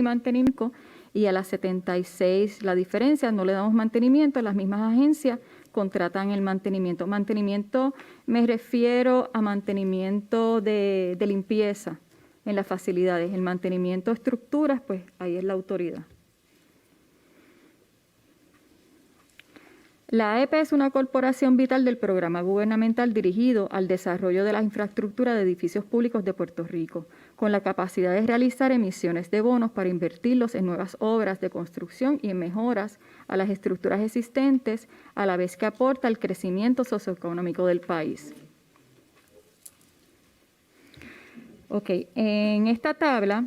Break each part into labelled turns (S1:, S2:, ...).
S1: mantenimiento, y a las 76 la diferencia, no le damos mantenimiento, las mismas agencias contratan el mantenimiento. Mantenimiento me refiero a mantenimiento de limpieza en las facilidades. El mantenimiento de estructuras, pues ahí es la autoridad. La AEP es una corporación vital del programa gubernamental dirigido al desarrollo de la infraestructura de edificios públicos de Puerto Rico, con la capacidad de realizar emisiones de bonos para invertirlos en nuevas obras de construcción y en mejoras a las estructuras existentes, a la vez que aporta al crecimiento socioeconómico del país. Ok, en esta tabla,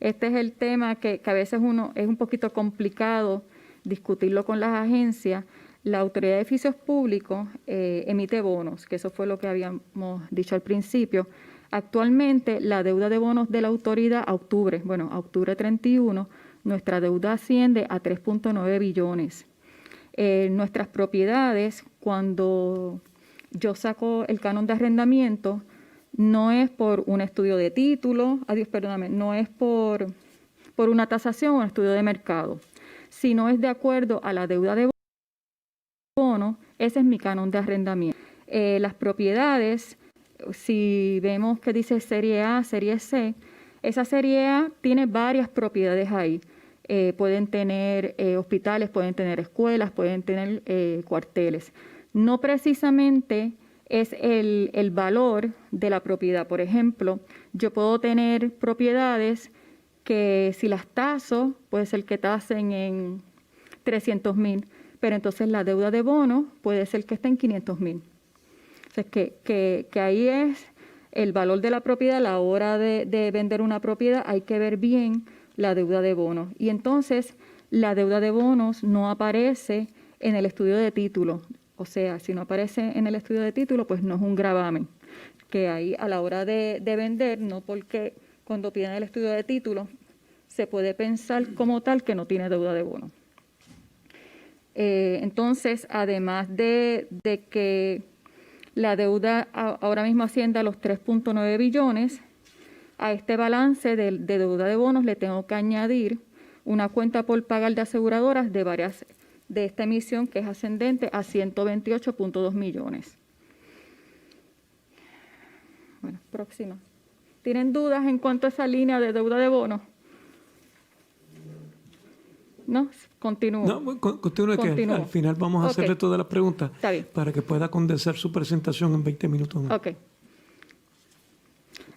S1: este es el tema que a veces es un poquito complicado discutirlo con las agencias. La Autoridad de Edificios Públicos emite bonos, que eso fue lo que habíamos dicho al principio. Actualmente, la deuda de bonos de la autoridad a octubre 31, nuestra deuda asciende a 3.9 billones. Nuestras propiedades, cuando yo saco el canon de arrendamiento, no es por un estudio de título, no es por una tasación o un estudio de mercado, sino es de acuerdo a la deuda de bono. Ese es mi canon de arrendamiento. Las propiedades, si vemos que dice serie A, serie C, esa serie A tiene varias propiedades ahí. Pueden tener hospitales, pueden tener escuelas, pueden tener cuarteles. No precisamente es el valor de la propiedad. Por ejemplo, yo puedo tener propiedades que si las taso, puede ser que tasen en 300,000, pero entonces la deuda de bono puede ser que esté en 500,000. O sea, que ahí es el valor de la propiedad. A la hora de vender una propiedad hay que ver bien la deuda de bonos. Y entonces la deuda de bonos no aparece en el estudio de título. O sea, si no aparece en el estudio de título, pues no es un gravamen. Que ahí a la hora de vender, no porque cuando piden el estudio de título, se puede pensar como tal que no tiene deuda de bono. Entonces, además de que la deuda ahora mismo asciende a los 3.9 billones, a este balance de deuda de bonos le tengo que añadir una cuenta por pagar de aseguradoras de esta emisión, que es ascendente a 128.2 millones. Bueno, próxima. ¿Tienen dudas en cuanto a esa línea de deuda de bonos? ¿No? Continúo.
S2: No, continúe, que al final vamos a hacerle todas las preguntas para que pueda condensar su presentación en 20 minutos más.
S1: Ok.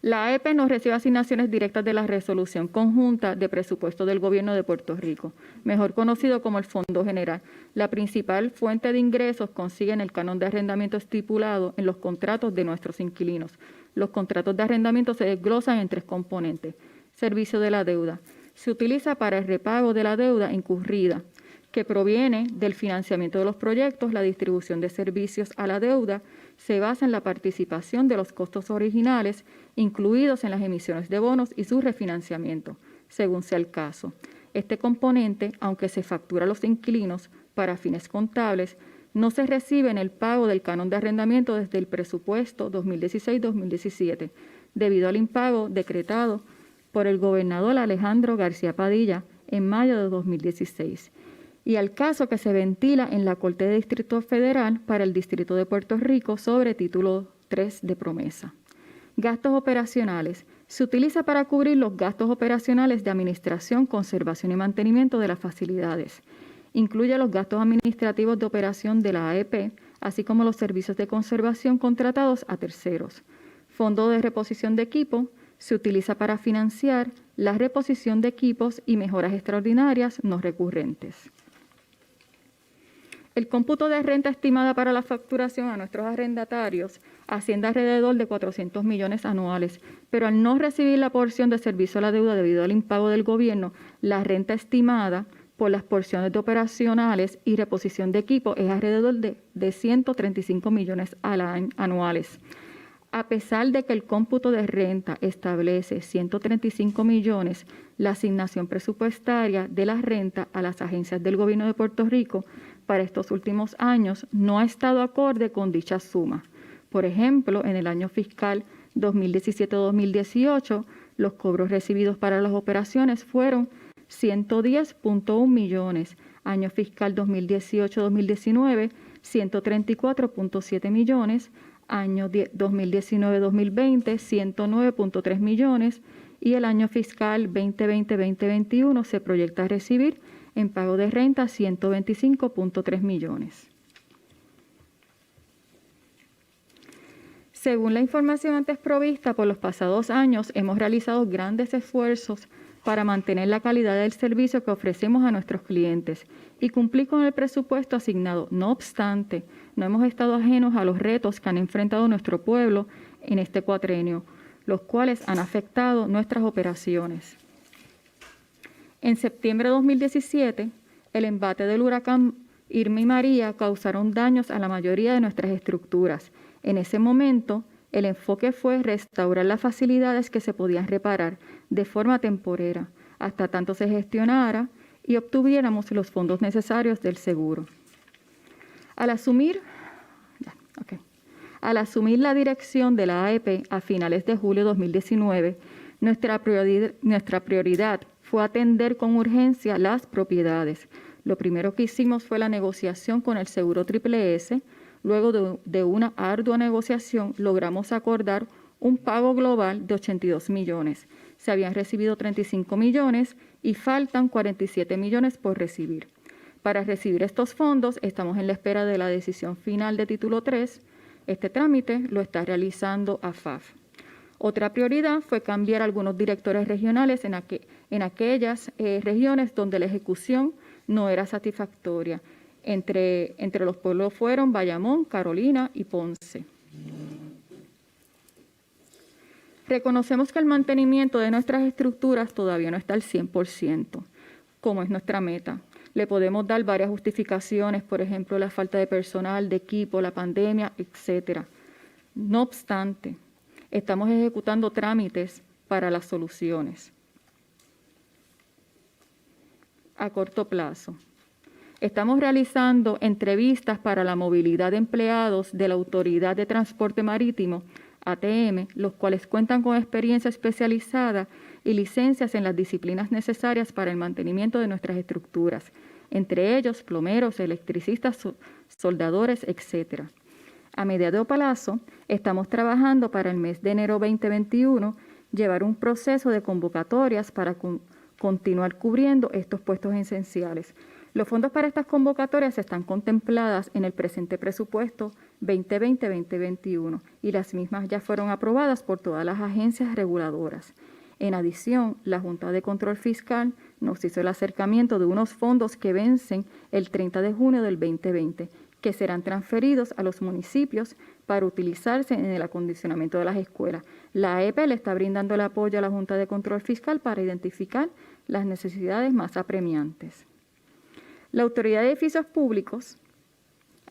S1: La AEP no recibe asignaciones directas de la Resolución Conjunta de Presupuesto del Gobierno de Puerto Rico, mejor conocido como el Fondo General. La principal fuente de ingresos consigue en el canon de arrendamiento estipulado en los contratos de nuestros inquilinos. Los contratos de arrendamiento se desglosan en 3 componentes. Servicio de la deuda. Se utiliza para el repago de la deuda incurrida, que proviene del financiamiento de los proyectos. La distribución de servicios a la deuda se basa en la participación de los costos originales incluidos en las emisiones de bonos y su refinanciamiento, según sea el caso. Este componente, aunque se factura a los inquilinos para fines contables, no se recibe en el pago del canon de arrendamiento desde el presupuesto 2016-2017, debido al impago decretado por el gobernador Alejandro García Padilla en mayo de 2016, y al caso que se ventila en la Corte de Distrito Federal para el Distrito de Puerto Rico sobre título 3 de promesa. Gastos operacionales. Se utiliza para cubrir los gastos operacionales de administración, conservación y mantenimiento de las facilidades. Incluye los gastos administrativos de operación de la AEP, así como los servicios de conservación contratados a terceros. Fondo de reposición de equipo. Se utiliza para financiar la reposición de equipos y mejoras extraordinarias no recurrentes. El cómputo de renta estimada para la facturación a nuestros arrendatarios asciende alrededor de 400 millones anuales, pero al no recibir la porción de servicio a la deuda debido al impago del gobierno, la renta estimada por las porciones de operacionales y reposición de equipo es alrededor de 135 millones anuales. A pesar de que el cómputo de renta establece 135 millones, la asignación presupuestaria de la renta a las agencias del Gobierno de Puerto Rico para estos últimos años no ha estado acorde con dicha suma. Por ejemplo, en el año fiscal 2017-2018, Los cobros recibidos para las operaciones fueron 110.1 millones. Año fiscal 2018-2019, 134.7 millones. Año 2019-2020, 109.3 millones. Y el año fiscal 2020-2021 se proyecta recibir en pago de renta 125.3 millones. Según la información antes provista, por los pasados años hemos realizado grandes esfuerzos para mantener la calidad del servicio que ofrecemos a nuestros clientes y cumplir con el presupuesto asignado. No obstante, no hemos estado ajenos a los retos que han enfrentado nuestro pueblo en este cuatrenio, los cuales han afectado nuestras operaciones. En septiembre de 2017, el embate del huracán Irma y María causaron daños a la mayoría de nuestras estructuras. En ese momento, el enfoque fue restaurar las facilidades que se podían reparar de forma temporera, hasta tanto se gestionara y obtuviéramos los fondos necesarios del seguro. Al asumir la dirección de la AEP a finales de julio de 2019, nuestra prioridad fue atender con urgencia las propiedades. Lo primero que hicimos fue la negociación con el seguro Triple S. Luego de una ardua negociación, logramos acordar un pago global de 82 millones. Se habían recibido 35 millones y faltan 47 millones por recibir. Para recibir estos fondos, estamos en la espera de la decisión final de título 3. Este trámite lo está realizando AFAF. Otra prioridad fue cambiar algunos directores regionales en aquellas regiones donde la ejecución no era satisfactoria. Entre los pueblos fueron Bayamón, Carolina y Ponce. Reconocemos que el mantenimiento de nuestras estructuras todavía no está al 100%, como es nuestra meta. Le podemos dar varias justificaciones, por ejemplo, la falta de personal, de equipo, la pandemia, etc. No obstante, estamos ejecutando trámites para las soluciones a corto plazo. Estamos realizando entrevistas para la movilidad de empleados de la Autoridad de Transporte Marítimo, ATM, los cuales cuentan con experiencia especializada y licencias en las disciplinas necesarias para el mantenimiento de nuestras estructuras, entre ellos plomeros, electricistas, soldadores, etc. A mediano plazo, estamos trabajando para el mes de enero 2021 llevar un proceso de convocatorias para continuar cubriendo estos puestos esenciales. Los fondos para estas convocatorias están contempladas en el presente presupuesto 2020-2021 y las mismas ya fueron aprobadas por todas las agencias reguladoras. En adición, la Junta de Control Fiscal nos hizo el acercamiento de unos fondos que vencen el 30 de junio del 2020, que serán transferidos a los municipios para utilizarse en el acondicionamiento de las escuelas. La AEP le está brindando el apoyo a la Junta de Control Fiscal para identificar las necesidades más apremiantes. La Autoridad de Edificios Públicos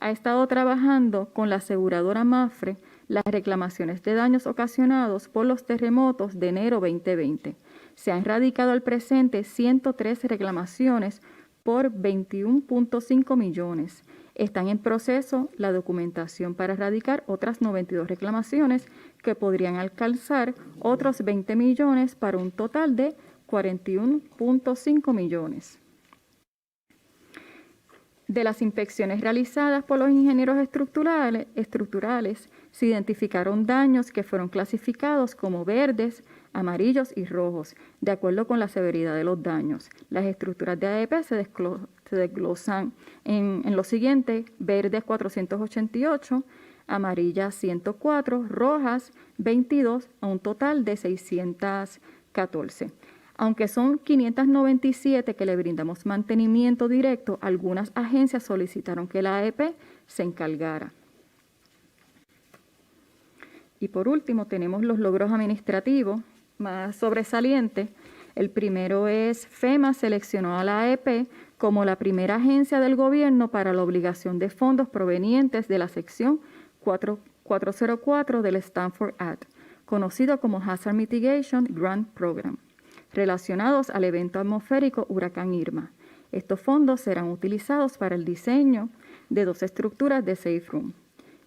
S1: ha estado trabajando con la aseguradora MAFRE las reclamaciones de daños ocasionados por los terremotos de enero 2020. Se han radicado al presente 113 reclamaciones por 21.5 millones. Están en proceso la documentación para radicar otras 92 reclamaciones que podrían alcanzar otros 20 millones para un total de 41.5 millones. De las inspecciones realizadas por los ingenieros estructurales, se identificaron daños que fueron clasificados como verdes, amarillos y rojos, de acuerdo con la severidad de los daños. Las estructuras de AEP se desglosan en lo siguiente: verdes 488, amarillas 104, rojas 22, a un total de 614. Aunque son 597 que le brindamos mantenimiento directo, algunas agencias solicitaron que la AEP se encargara. Y por último, tenemos los logros administrativos más sobresalientes. El primero es FEMA seleccionó a la AEP como la primera agencia del gobierno para la obligación de fondos provenientes de la sección 404 del Stanford Act, conocido como Hazard Mitigation Grant Program, relacionados al evento atmosférico Huracán Irma. Estos fondos serán utilizados para el diseño de 2 estructuras de Safe Room,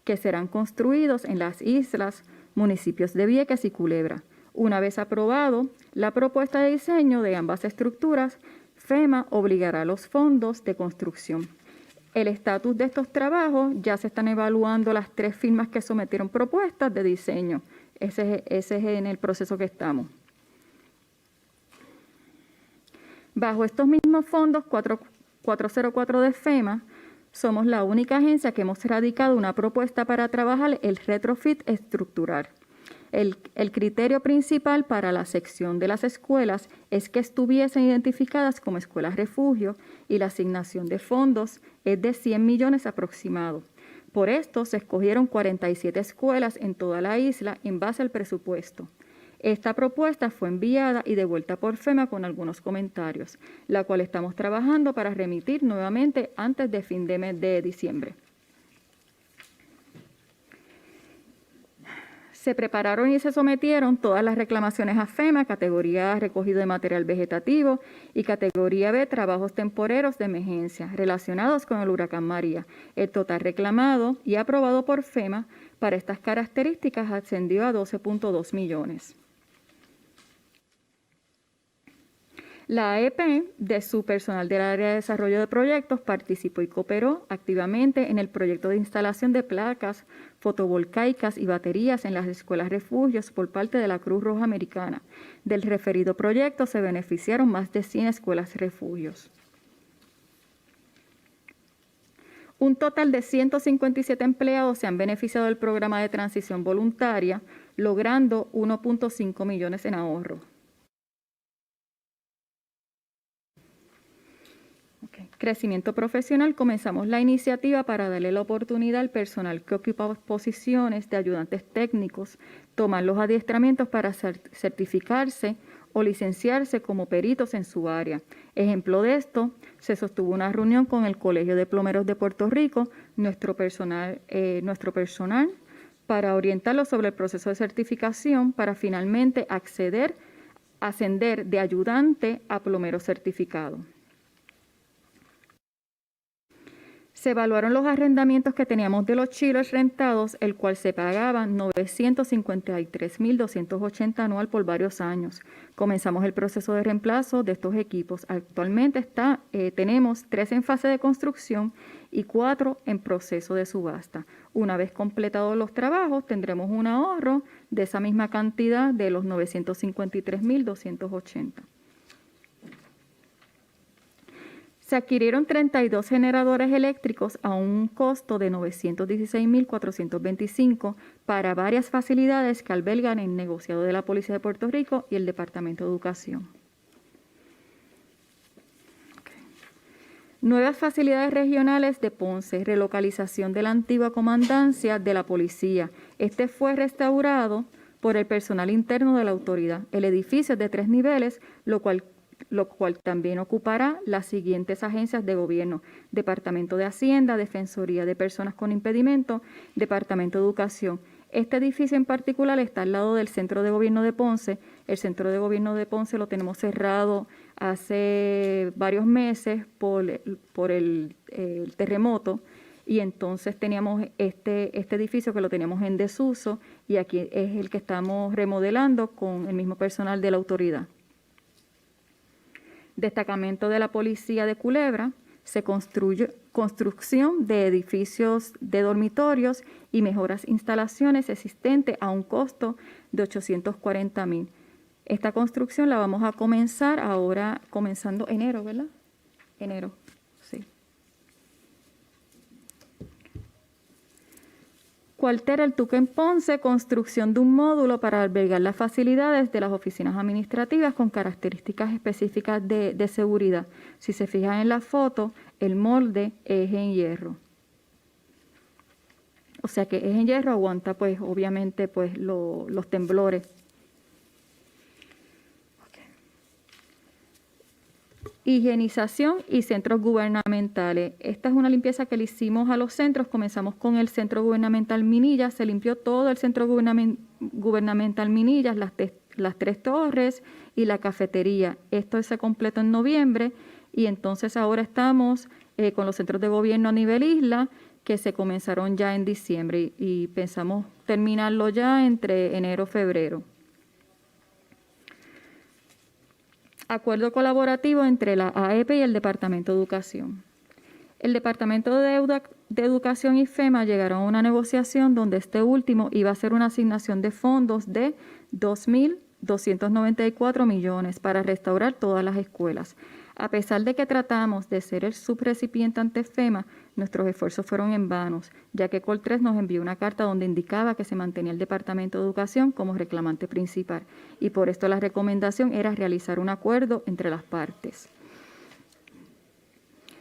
S1: que serán construidos en las islas, municipios de Vieques y Culebra, Una vez aprobado la propuesta de diseño de ambas estructuras, FEMA obligará los fondos de construcción. El estatus de estos trabajos, ya se están evaluando las 3 firmas que sometieron propuestas de diseño. Ese es en el proceso que estamos. Bajo estos mismos fondos 404 de FEMA, somos la única agencia que hemos radicado una propuesta para trabajar el retrofit estructural. El criterio principal para la sección de las escuelas es que estuviesen identificadas como escuelas refugio y la asignación de fondos es de 100 millones aproximado. Por esto se escogieron 47 escuelas en toda la isla en base al presupuesto. Esta propuesta fue enviada y devuelta por FEMA con algunos comentarios, la cual estamos trabajando para remitir nuevamente antes de fin de mes de diciembre. Se prepararon y se sometieron todas las reclamaciones a FEMA, categoría A, recogido de material vegetativo, y categoría B, trabajos temporeros de emergencia relacionados con el huracán María. El total reclamado y aprobado por FEMA para estas características ascendió a 12.2 millones. La AEP, de su personal del área de desarrollo de proyectos, participó y cooperó activamente en el proyecto de instalación de placas fotovoltaicas y baterías en las escuelas refugios por parte de la Cruz Roja Americana. Del referido proyecto se beneficiaron más de 100 escuelas refugios. Un total de 157 empleados se han beneficiado del programa de transición voluntaria, logrando 1.5 millones en ahorro. Crecimiento profesional. Comenzamos la iniciativa para darle la oportunidad al personal que ocupa posiciones de ayudantes técnicos, tomar los adiestramientos para certificarse o licenciarse como peritos en su área. Ejemplo de esto, se sostuvo una reunión con el Colegio de Plomeros de Puerto Rico, nuestro personal para orientarlos sobre el proceso de certificación para finalmente ascender de ayudante a plomero certificado. Se evaluaron los arrendamientos que teníamos de los chillers rentados, el cual se pagaban $953,280 anual por varios años. Comenzamos el proceso de reemplazo de estos equipos. Actualmente tenemos 3 en fase de construcción y 4 en proceso de subasta. Una vez completados los trabajos, tendremos un ahorro de esa misma cantidad de los $953,280. Se adquirieron 32 generadores eléctricos a un costo de $916,425 para varias facilidades que albergan el negociado de la Policía de Puerto Rico y el Departamento de Educación. Nuevas facilidades regionales de Ponce, relocalización de la antigua comandancia de la policía. Este fue restaurado por el personal interno de la autoridad. El edificio es de 3 niveles, lo cual también ocupará las siguientes agencias de gobierno: Departamento de Hacienda, Defensoría de Personas con Impedimento, Departamento de Educación. Este edificio en particular está al lado del Centro de Gobierno de Ponce. El Centro de Gobierno de Ponce lo tenemos cerrado hace varios meses por el terremoto, y entonces teníamos este edificio que lo teníamos en desuso, y aquí es el que estamos remodelando con el mismo personal de la autoridad. Destacamento de la Policía de Culebra, se construcción de edificios de dormitorios y mejoras instalaciones existentes a un costo de $840,000. Esta construcción la vamos a comenzar ahora, comenzando enero, ¿verdad? Enero, sí. Cuartel El Tuque en Ponce, construcción de un módulo para albergar las facilidades de las oficinas administrativas con características específicas de seguridad. Si se fijan en la foto, el molde es en hierro. O sea que es en hierro, aguanta pues obviamente pues los temblores. Higienización y centros gubernamentales. Esta es una limpieza que le hicimos a los centros. Comenzamos con el Centro Gubernamental Minillas. Se limpió todo el Centro Gubernamental Minillas, las 3 torres y la cafetería. Esto se completó en noviembre, y entonces ahora estamos con los centros de gobierno a nivel isla, que se comenzaron ya en diciembre, y pensamos terminarlo ya entre enero y febrero. Acuerdo colaborativo entre la AEP y el Departamento de Educación. El Departamento de Educación y FEMA llegaron a una negociación donde este último iba a hacer una asignación de fondos de 2.294 millones para restaurar todas las escuelas. A pesar de que tratamos de ser el subrecipiente ante FEMA, nuestros esfuerzos fueron en vanos, ya que Col3 nos envió una carta donde indicaba que se mantenía el Departamento de Educación como reclamante principal, y por esto la recomendación era realizar un acuerdo entre las partes.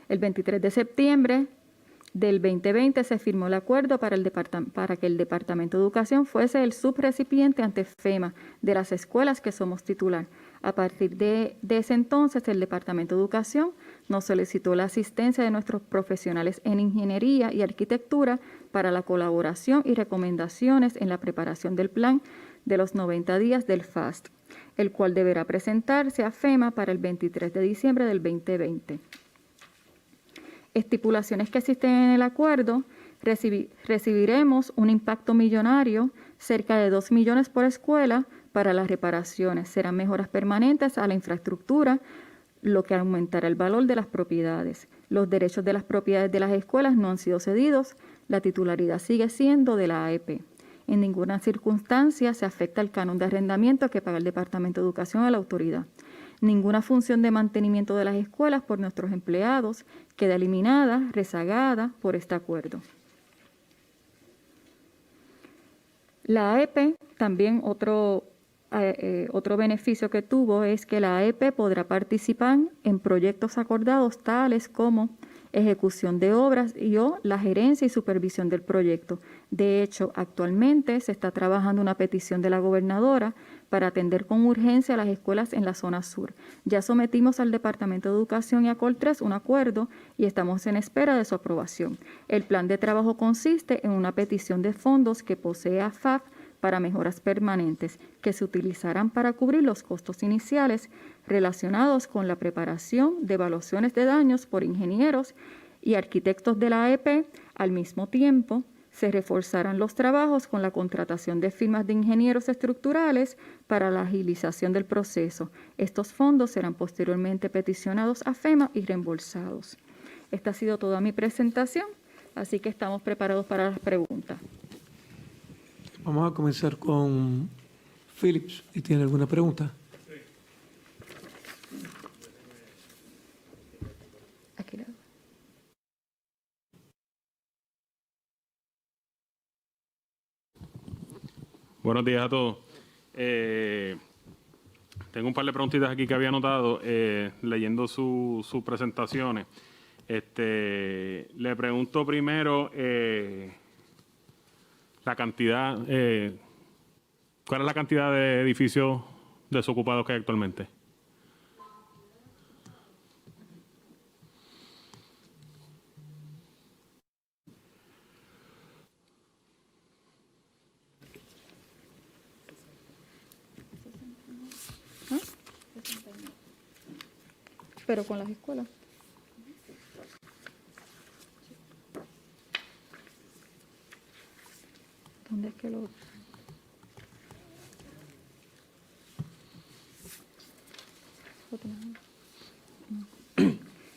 S1: El 23 de septiembre del 2020 se firmó el acuerdo para que el Departamento de Educación fuese el subrecipiente ante FEMA de las escuelas que somos titular. A partir de ese entonces, el Departamento de Educación nos solicitó la asistencia de nuestros profesionales en ingeniería y arquitectura para la colaboración y recomendaciones en la preparación del plan de los 90 días del FAST, el cual deberá presentarse a FEMA para el 23 de diciembre del 2020. Estipulaciones que existen en el acuerdo: recibiremos un impacto millonario, cerca de 2 millones por escuela, para las reparaciones. Serán mejoras permanentes a la infraestructura, lo que aumentará el valor de las propiedades. Los derechos de las propiedades de las escuelas no han sido cedidos, la titularidad sigue siendo de la AEP. En ninguna circunstancia se afecta el canon de arrendamiento que paga el Departamento de Educación a la autoridad. Ninguna función de mantenimiento de las escuelas por nuestros empleados queda eliminada, rezagada por este acuerdo. La AEP, también otro beneficio que tuvo es que la AEP podrá participar en proyectos acordados tales como ejecución de obras o la gerencia y supervisión del proyecto. De hecho, actualmente se está trabajando una petición de la gobernadora para atender con urgencia a las escuelas en la zona sur. Ya sometimos al Departamento de Educación y a Col3 un acuerdo y estamos en espera de su aprobación. El plan de trabajo consiste en una petición de fondos que posee AFAF para mejoras permanentes que se utilizarán para cubrir los costos iniciales relacionados con la preparación de evaluaciones de daños por ingenieros y arquitectos de la AEP. Al mismo tiempo, se reforzarán los trabajos con la contratación de firmas de ingenieros estructurales para la agilización del proceso. Estos fondos serán posteriormente peticionados a FEMA y reembolsados. Esta ha sido toda mi presentación, así que estamos preparados para las preguntas.
S2: Vamos a comenzar con Phillips. ¿Y tiene alguna pregunta?
S1: Aquí.
S3: Buenos días a todos. Tengo un par de preguntitas aquí que había anotado leyendo sus presentaciones. Le pregunto primero la cantidad, ¿cuál es la cantidad de edificios desocupados que hay actualmente?
S1: Pero con las escuelas. ¿Dónde es que lo...? No.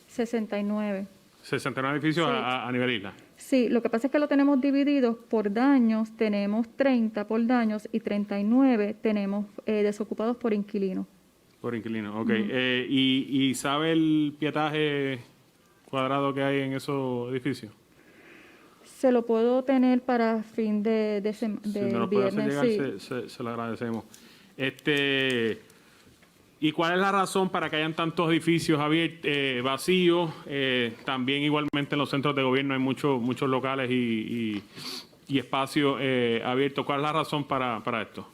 S1: 69.
S3: 69 edificios
S1: Sí.
S3: a nivel isla.
S1: Sí, lo que pasa es que lo tenemos dividido por daños. Tenemos 30 por daños y 39 tenemos desocupados por inquilinos.
S3: Por inquilino, ok. ¿Y sabe el pietaje cuadrado que hay en esos edificios?
S1: Se lo puedo tener para fin de
S3: Si no lo puede hacer
S1: viernes,
S3: llegar,
S1: sí.
S3: se lo agradecemos. ¿Y cuál es la razón para que hayan tantos edificios vacíos? También igualmente en los centros de gobierno hay muchos locales y espacios abiertos. ¿Cuál es la razón para esto?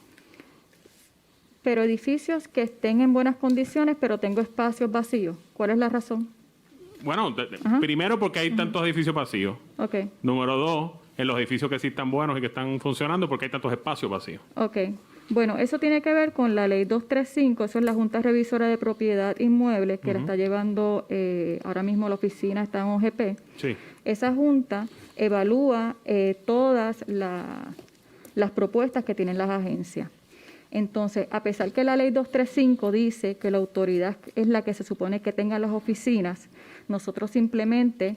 S1: Pero edificios que estén en buenas condiciones, pero tengo espacios vacíos. ¿Cuál es la razón?
S3: Bueno, primero porque hay tantos edificios vacíos.
S1: Ok.
S3: Número 2, en los edificios que sí están buenos y que están funcionando, porque hay tantos espacios vacíos.
S1: Ok. Bueno, eso tiene que ver con la ley 235, eso es la Junta Revisora de Propiedad Inmueble, que la está llevando, ahora mismo la oficina está en OGP.
S3: Sí.
S1: Esa Junta evalúa todas las propuestas que tienen las agencias. Entonces, a pesar que la ley 235 dice que la autoridad es la que se supone que tenga las oficinas, nosotros simplemente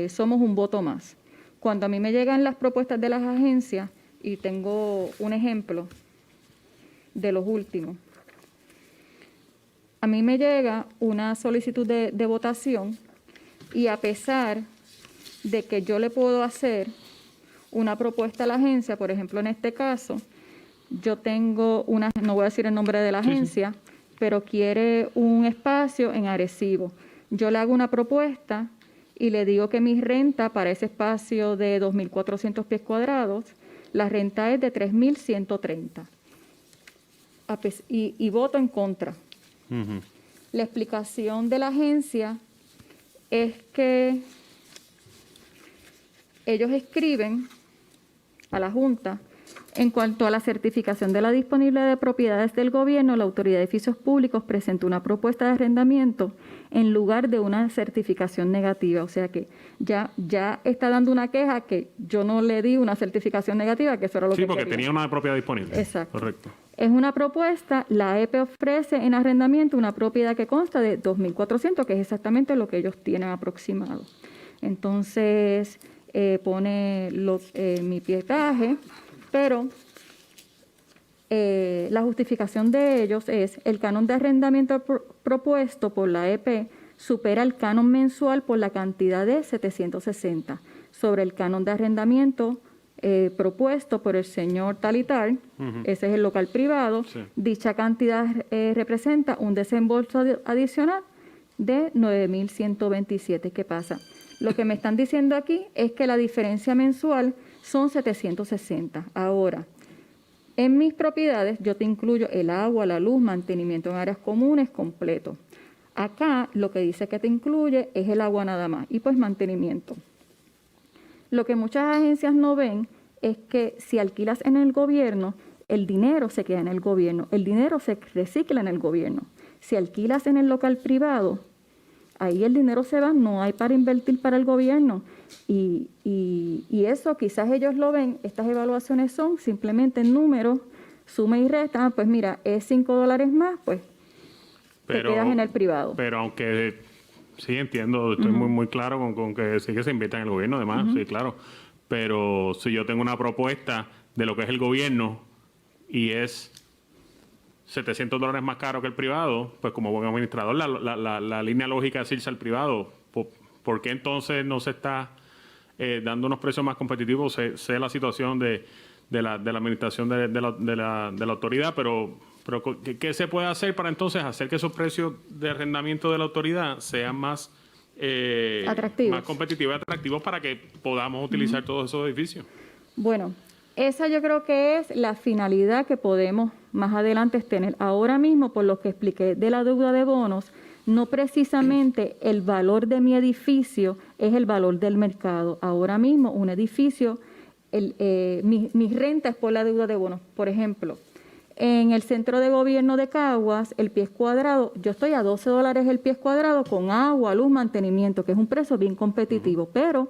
S1: somos un voto más. Cuando a mí me llegan las propuestas de las agencias, y tengo un ejemplo de los últimos, a mí me llega una solicitud de votación y a pesar de que yo le puedo hacer una propuesta a la agencia, por ejemplo, en este caso, yo tengo una, no voy a decir el nombre de la agencia, pero quiere un espacio en Arecibo. Yo le hago una propuesta y le digo que mi renta para ese espacio de 2.400 pies cuadrados, la renta es de 3.130. Y voto en contra. Uh-huh. La explicación de la agencia es que ellos escriben a la Junta: en cuanto a la certificación de la disponibilidad de propiedades del gobierno, la Autoridad de Edificios Públicos presentó una propuesta de arrendamiento en lugar de una certificación negativa. O sea que ya está dando una queja que yo no le di una certificación negativa, que eso era lo que
S3: sí, porque
S1: quería.
S3: tenía una propiedad disponible.
S1: Exacto.
S3: Correcto.
S1: Es una propuesta, la EP ofrece en arrendamiento una propiedad que consta de 2.400, que es exactamente lo que ellos tienen aproximado. Entonces, pone mi pietaje, pero la justificación de ellos es: el canon de arrendamiento propuesto por la EP supera el canon mensual por la cantidad de 760 sobre el canon de arrendamiento propuesto por el señor tal y tal. Uh-huh. Ese es el local privado. Sí. Dicha cantidad representa un desembolso adicional de 9.127. ¿Qué pasa? Lo que me están diciendo aquí es que la diferencia mensual son 760. Ahora, en mis propiedades yo te incluyo el agua, la luz, mantenimiento en áreas comunes completo. Acá lo que dice que te incluye es el agua nada más y pues mantenimiento. Lo que muchas agencias no ven es que si alquilas en el gobierno, el dinero se queda en el gobierno, el dinero se recicla en el gobierno. Si alquilas en el local privado, ahí el dinero se va, no hay para invertir para el gobierno. Y eso quizás ellos lo ven, estas evaluaciones son simplemente números, suma y resta. Pues mira, es $5 más, pues te quedas en el privado.
S3: Pero aunque sí entiendo, estoy uh-huh. muy claro con que sí que se invierta en el gobierno, además, uh-huh. sí, claro. Pero si yo tengo una propuesta de lo que es el gobierno y es $700 más caro que el privado, pues como buen administrador, la línea lógica es irse al privado. ¿Por qué entonces no se está dando unos precios más competitivos? Sé la situación de la administración de la autoridad, pero ¿qué se puede hacer para entonces hacer que esos precios de arrendamiento de la autoridad sean más
S1: atractivos,
S3: más competitivos y atractivos para que podamos utilizar uh-huh. todos esos edificios?
S1: Bueno, esa yo creo que es la finalidad que podemos más adelante tener. Ahora mismo, por lo que expliqué de la deuda de bonos, no precisamente el valor de mi edificio es el valor del mercado. Ahora mismo un edificio, mi renta es por la deuda de bonos. Por ejemplo, en el centro de gobierno de Caguas, el pie cuadrado, yo estoy a $12 el pie cuadrado con agua, luz, mantenimiento, que es un precio bien competitivo, pero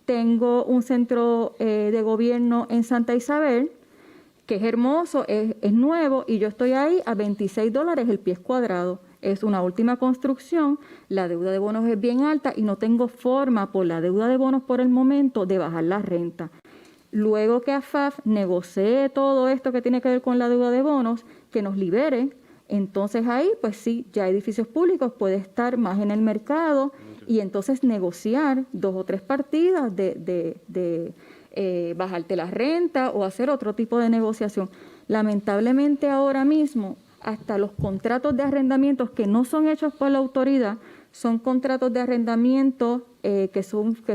S1: tengo un centro de gobierno en Santa Isabel, que es hermoso, es nuevo, y yo estoy ahí a $26 el pie cuadrado. Es una última construcción, la deuda de bonos es bien alta y no tengo forma por la deuda de bonos por el momento de bajar la renta. Luego que AFAF negocie todo esto que tiene que ver con la deuda de bonos, que nos libere, entonces ahí, pues sí, ya Edificios Públicos puede estar más en el mercado y entonces negociar 2 o 3 partidas de bajarte la renta o hacer otro tipo de negociación. Lamentablemente ahora mismo, hasta los contratos de arrendamientos que no son hechos por la autoridad, son contratos de arrendamiento que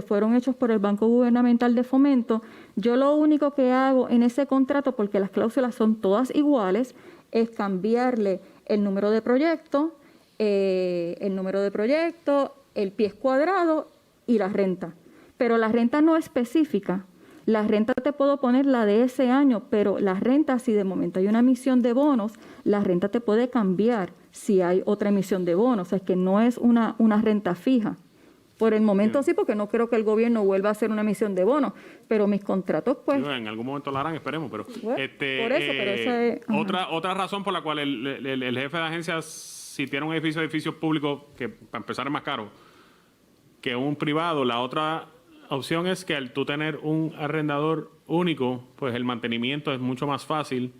S1: fueron hechos por el Banco Gubernamental de Fomento. Yo lo único que hago en ese contrato, porque las cláusulas son todas iguales, es cambiarle el número de proyecto, el pie cuadrado y la renta. Pero la renta no es específica. La renta te puedo poner la de ese año, pero la renta, si de momento hay una emisión de bonos, la renta te puede cambiar si hay otra emisión de bonos. O sea, es que no es una renta fija. Por el momento sí, porque no creo que el gobierno vuelva a hacer una emisión de bonos, pero mis contratos, pues...
S3: En algún momento lo harán, esperemos, pero...
S1: Bueno, por eso, pero esa es...
S3: Otra razón por la cual el jefe de agencia, si tiene un edificio público, que para empezar es más caro que un privado, la otra opción es que al tú tener un arrendador único, pues el mantenimiento es mucho más fácil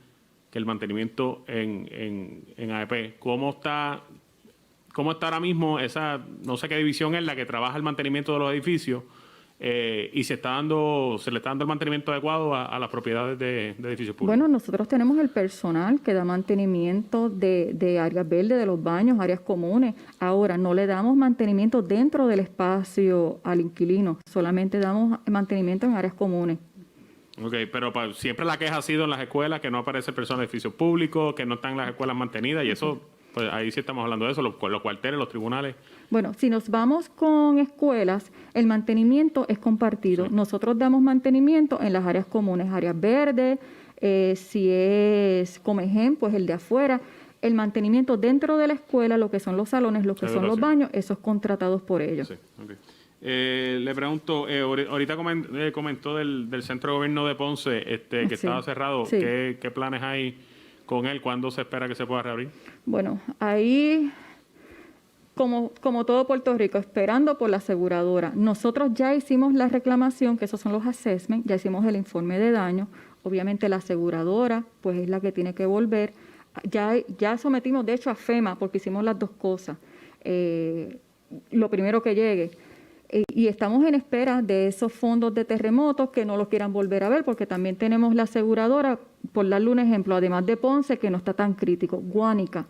S3: que el mantenimiento en AEP. ¿Cómo está ahora mismo esa, no sé qué división es la que trabaja el mantenimiento de los edificios y se le está dando el mantenimiento adecuado a las propiedades de edificios públicos?
S1: Bueno, nosotros tenemos el personal que da mantenimiento de áreas verdes, de los baños, áreas comunes. Ahora, no le damos mantenimiento dentro del espacio al inquilino, solamente damos mantenimiento en áreas comunes.
S3: Ok, pero siempre la queja ha sido en las escuelas que no aparece personal de edificios públicos, que no están las escuelas mantenidas, y eso, pues ahí sí estamos hablando de eso, los cuarteles, los tribunales.
S1: Bueno, si nos vamos con escuelas, el mantenimiento es compartido. Sí. Nosotros damos mantenimiento en las áreas comunes, áreas verdes, si es Comején, pues el de afuera. El mantenimiento dentro de la escuela, lo que son los salones, lo que son los baños, eso es contratados por ellos.
S3: Sí, okay. Le pregunto, ahorita comentó del Centro de Gobierno de Ponce que sí, estaba cerrado. Sí. ¿Qué planes hay con él? ¿Cuándo se espera que se pueda reabrir?
S1: Bueno, ahí, como todo Puerto Rico, esperando por la aseguradora. Nosotros ya hicimos la reclamación, que esos son los assessments, ya hicimos el informe de daño. Obviamente la aseguradora, pues es la que tiene que volver. Ya sometimos, de hecho, a FEMA, porque hicimos las dos cosas. Lo primero que llegue. Y estamos en espera de esos fondos de terremotos que no los quieran volver a ver, porque también tenemos la aseguradora, por darle un ejemplo, además de Ponce, que no está tan crítico, Guánica.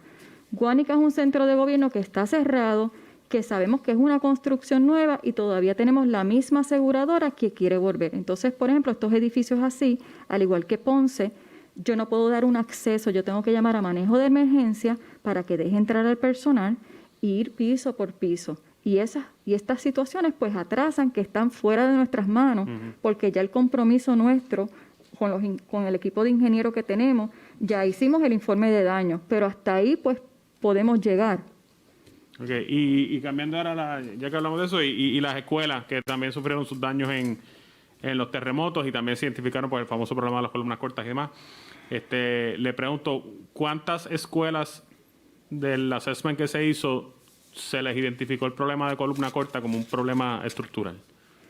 S1: Guánica es un centro de gobierno que está cerrado, que sabemos que es una construcción nueva y todavía tenemos la misma aseguradora que quiere volver. Entonces, por ejemplo, estos edificios así, al igual que Ponce, yo no puedo dar un acceso, yo tengo que llamar a manejo de emergencia para que deje entrar al personal e ir piso por piso. Y estas situaciones pues atrasan, que están fuera de nuestras manos, porque ya el compromiso nuestro con el equipo de ingenieros que tenemos, ya hicimos el informe de daño, pero hasta ahí pues podemos llegar.
S3: Okay. Y cambiando ahora, ya que hablamos de eso, y las escuelas que también sufrieron sus daños en los terremotos y también se identificaron por el famoso problema de las columnas cortas y demás, le pregunto, ¿cuántas escuelas del assessment que se hizo se les identificó el problema de columna corta como un problema estructural?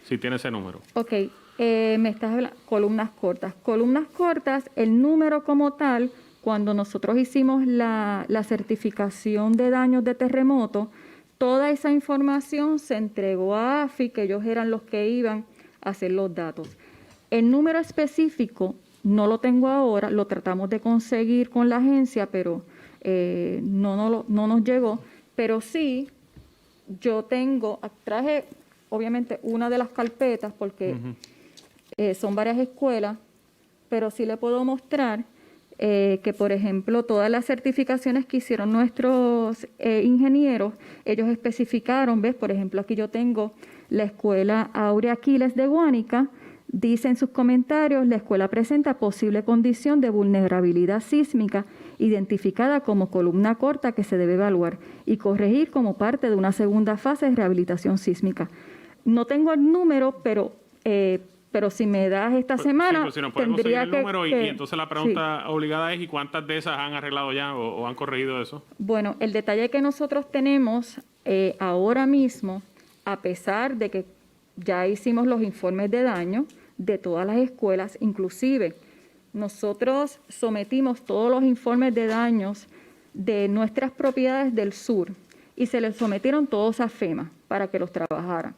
S3: Si tiene ese número.
S1: Ok, me estás hablando columnas cortas. Columnas cortas, el número como tal, cuando nosotros hicimos la certificación de daños de terremoto, toda esa información se entregó a AFI, que ellos eran los que iban a hacer los datos. El número específico no lo tengo ahora, lo tratamos de conseguir con la agencia, pero no nos llegó. Pero sí, yo traje obviamente una de las carpetas porque son varias escuelas, pero sí le puedo mostrar que, por ejemplo, todas las certificaciones que hicieron nuestros ingenieros, ellos especificaron, ¿ves? Por ejemplo, aquí yo tengo la escuela Aurea Aquiles de Guánica, dice en sus comentarios, la escuela presenta posible condición de vulnerabilidad sísmica identificada como columna corta que se debe evaluar y corregir como parte de una segunda fase de rehabilitación sísmica. No tengo el número, pero si me das esta semana,
S3: sí, si nos podemos tendría seguir el número y entonces la pregunta obligada es, ¿y cuántas de esas han arreglado ya o han corregido eso?
S1: Bueno, el detalle que nosotros tenemos ahora mismo, a pesar de que ya hicimos los informes de daño de todas las escuelas, inclusive nosotros sometimos todos los informes de daños de nuestras propiedades del sur y se les sometieron todos a FEMA para que los trabajaran.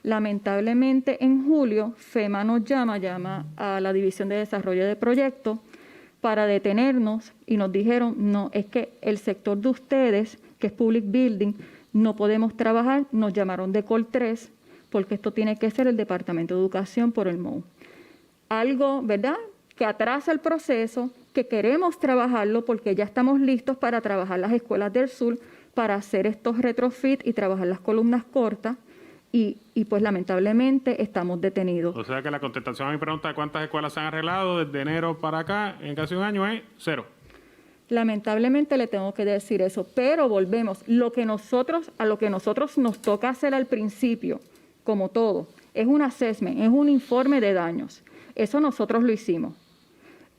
S1: Lamentablemente, en julio, FEMA nos llama a la División de Desarrollo de Proyectos para detenernos y nos dijeron, no, es que el sector de ustedes, que es Public Building, no podemos trabajar. Nos llamaron de Col 3 porque esto tiene que ser el Departamento de Educación por el MOU. Algo, ¿verdad?, que atrasa el proceso, que queremos trabajarlo porque ya estamos listos para trabajar las escuelas del sur, para hacer estos retrofit y trabajar las columnas cortas y pues lamentablemente estamos detenidos.
S3: O sea que la contestación a mi pregunta de cuántas escuelas se han arreglado desde enero para acá, en casi un año, es 0.
S1: Lamentablemente le tengo que decir eso, pero volvemos. A lo que nosotros nos toca hacer al principio, como todo, es un assessment, es un informe de daños. Eso nosotros lo hicimos.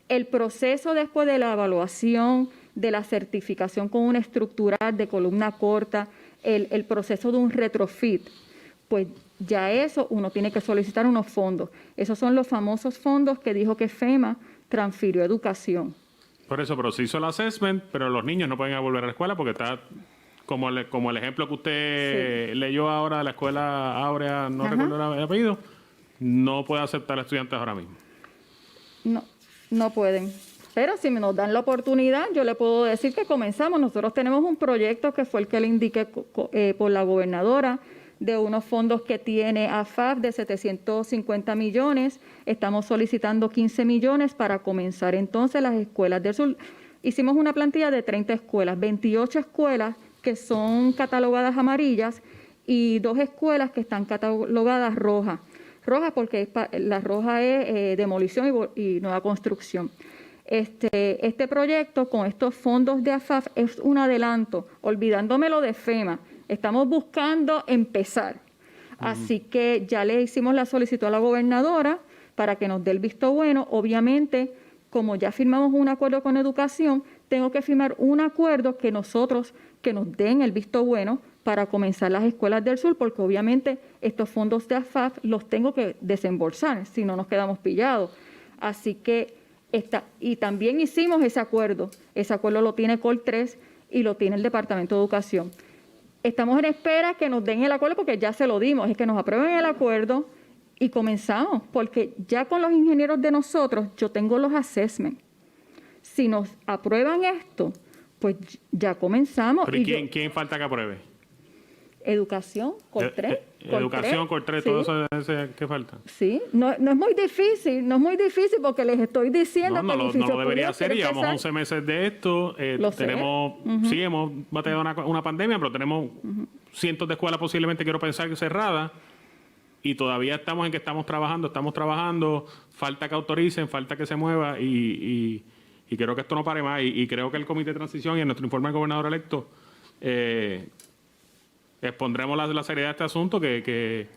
S1: El proceso después de la evaluación, de la certificación con una estructural de columna corta, el proceso de un retrofit, pues ya eso uno tiene que solicitar unos fondos. Esos son los famosos fondos que dijo que FEMA transfirió a educación.
S3: Por eso, pero se hizo el assessment, pero los niños no pueden volver a la escuela porque está como el ejemplo que usted leyó ahora de la escuela Áurea, no recuerdo el apellido, no puede aceptar estudiantes ahora mismo.
S1: No pueden. Pero si nos dan la oportunidad, yo le puedo decir que comenzamos. Nosotros tenemos un proyecto que fue el que le indiqué por la gobernadora, de unos fondos que tiene AFAF de 750 millones. Estamos solicitando 15 millones para comenzar entonces las escuelas del sur. Hicimos una plantilla de 30 escuelas, 28 escuelas que son catalogadas amarillas y 2 escuelas que están catalogadas rojas. Roja porque la roja es demolición y nueva construcción. Este proyecto con estos fondos de AFAF es un adelanto, olvidándome lo de FEMA. Estamos buscando empezar. Así que ya le hicimos la solicitud a la gobernadora para que nos dé el visto bueno. Obviamente, como ya firmamos un acuerdo con educación, tengo que firmar un acuerdo que nos den el visto bueno para comenzar las escuelas del sur, porque obviamente estos fondos de AFAF los tengo que desembolsar, si no nos quedamos pillados. Así que y también hicimos ese acuerdo lo tiene Col 3 y lo tiene el Departamento de Educación. Estamos en espera que nos den el acuerdo porque ya se lo dimos, es que nos aprueben el acuerdo y comenzamos, porque ya con los ingenieros de nosotros yo tengo los assessments. Si nos aprueban esto, pues ya comenzamos.
S3: ¿Pero y quién falta que apruebe?
S1: Educación, Col 3.
S3: Educación, Col 3, sí. Todo eso, ¿qué falta?
S1: Sí, no es muy difícil, porque les estoy diciendo
S3: que el edificio no lo debería hacer. Llevamos 11 meses de esto, sí, hemos batallado una pandemia, pero tenemos cientos de escuelas posiblemente, quiero pensar, cerradas, y todavía estamos en que estamos trabajando, falta que autoricen, falta que se mueva, y creo que esto no pare más, y creo que el Comité de Transición y en nuestro informe del gobernador electo expondremos la seriedad de este asunto, que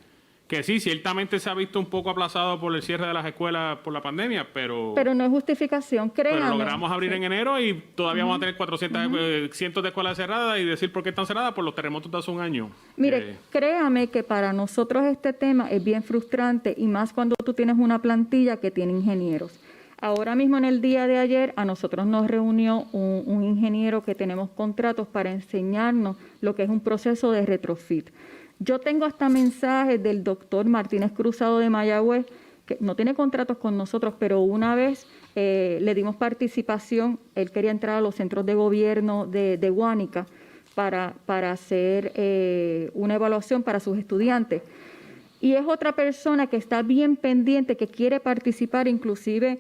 S3: sí, ciertamente se ha visto un poco aplazado por el cierre de las escuelas por la pandemia, pero
S1: no es justificación, créanme.
S3: Pero logramos abrir en enero y todavía vamos a tener 400, cientos de escuelas cerradas, y decir por qué están cerradas por los terremotos de hace un año.
S1: Mire, créame que para nosotros este tema es bien frustrante, y más cuando tú tienes una plantilla que tiene ingenieros. Ahora mismo, en el día de ayer, a nosotros nos reunió un ingeniero que tenemos contratos para enseñarnos lo que es un proceso de retrofit. Yo tengo hasta mensajes del doctor Martínez Cruzado de Mayagüez, que no tiene contratos con nosotros, pero una vez le dimos participación. Él quería entrar a los centros de gobierno de Guánica para hacer una evaluación para sus estudiantes. Y es otra persona que está bien pendiente, que quiere participar, inclusive.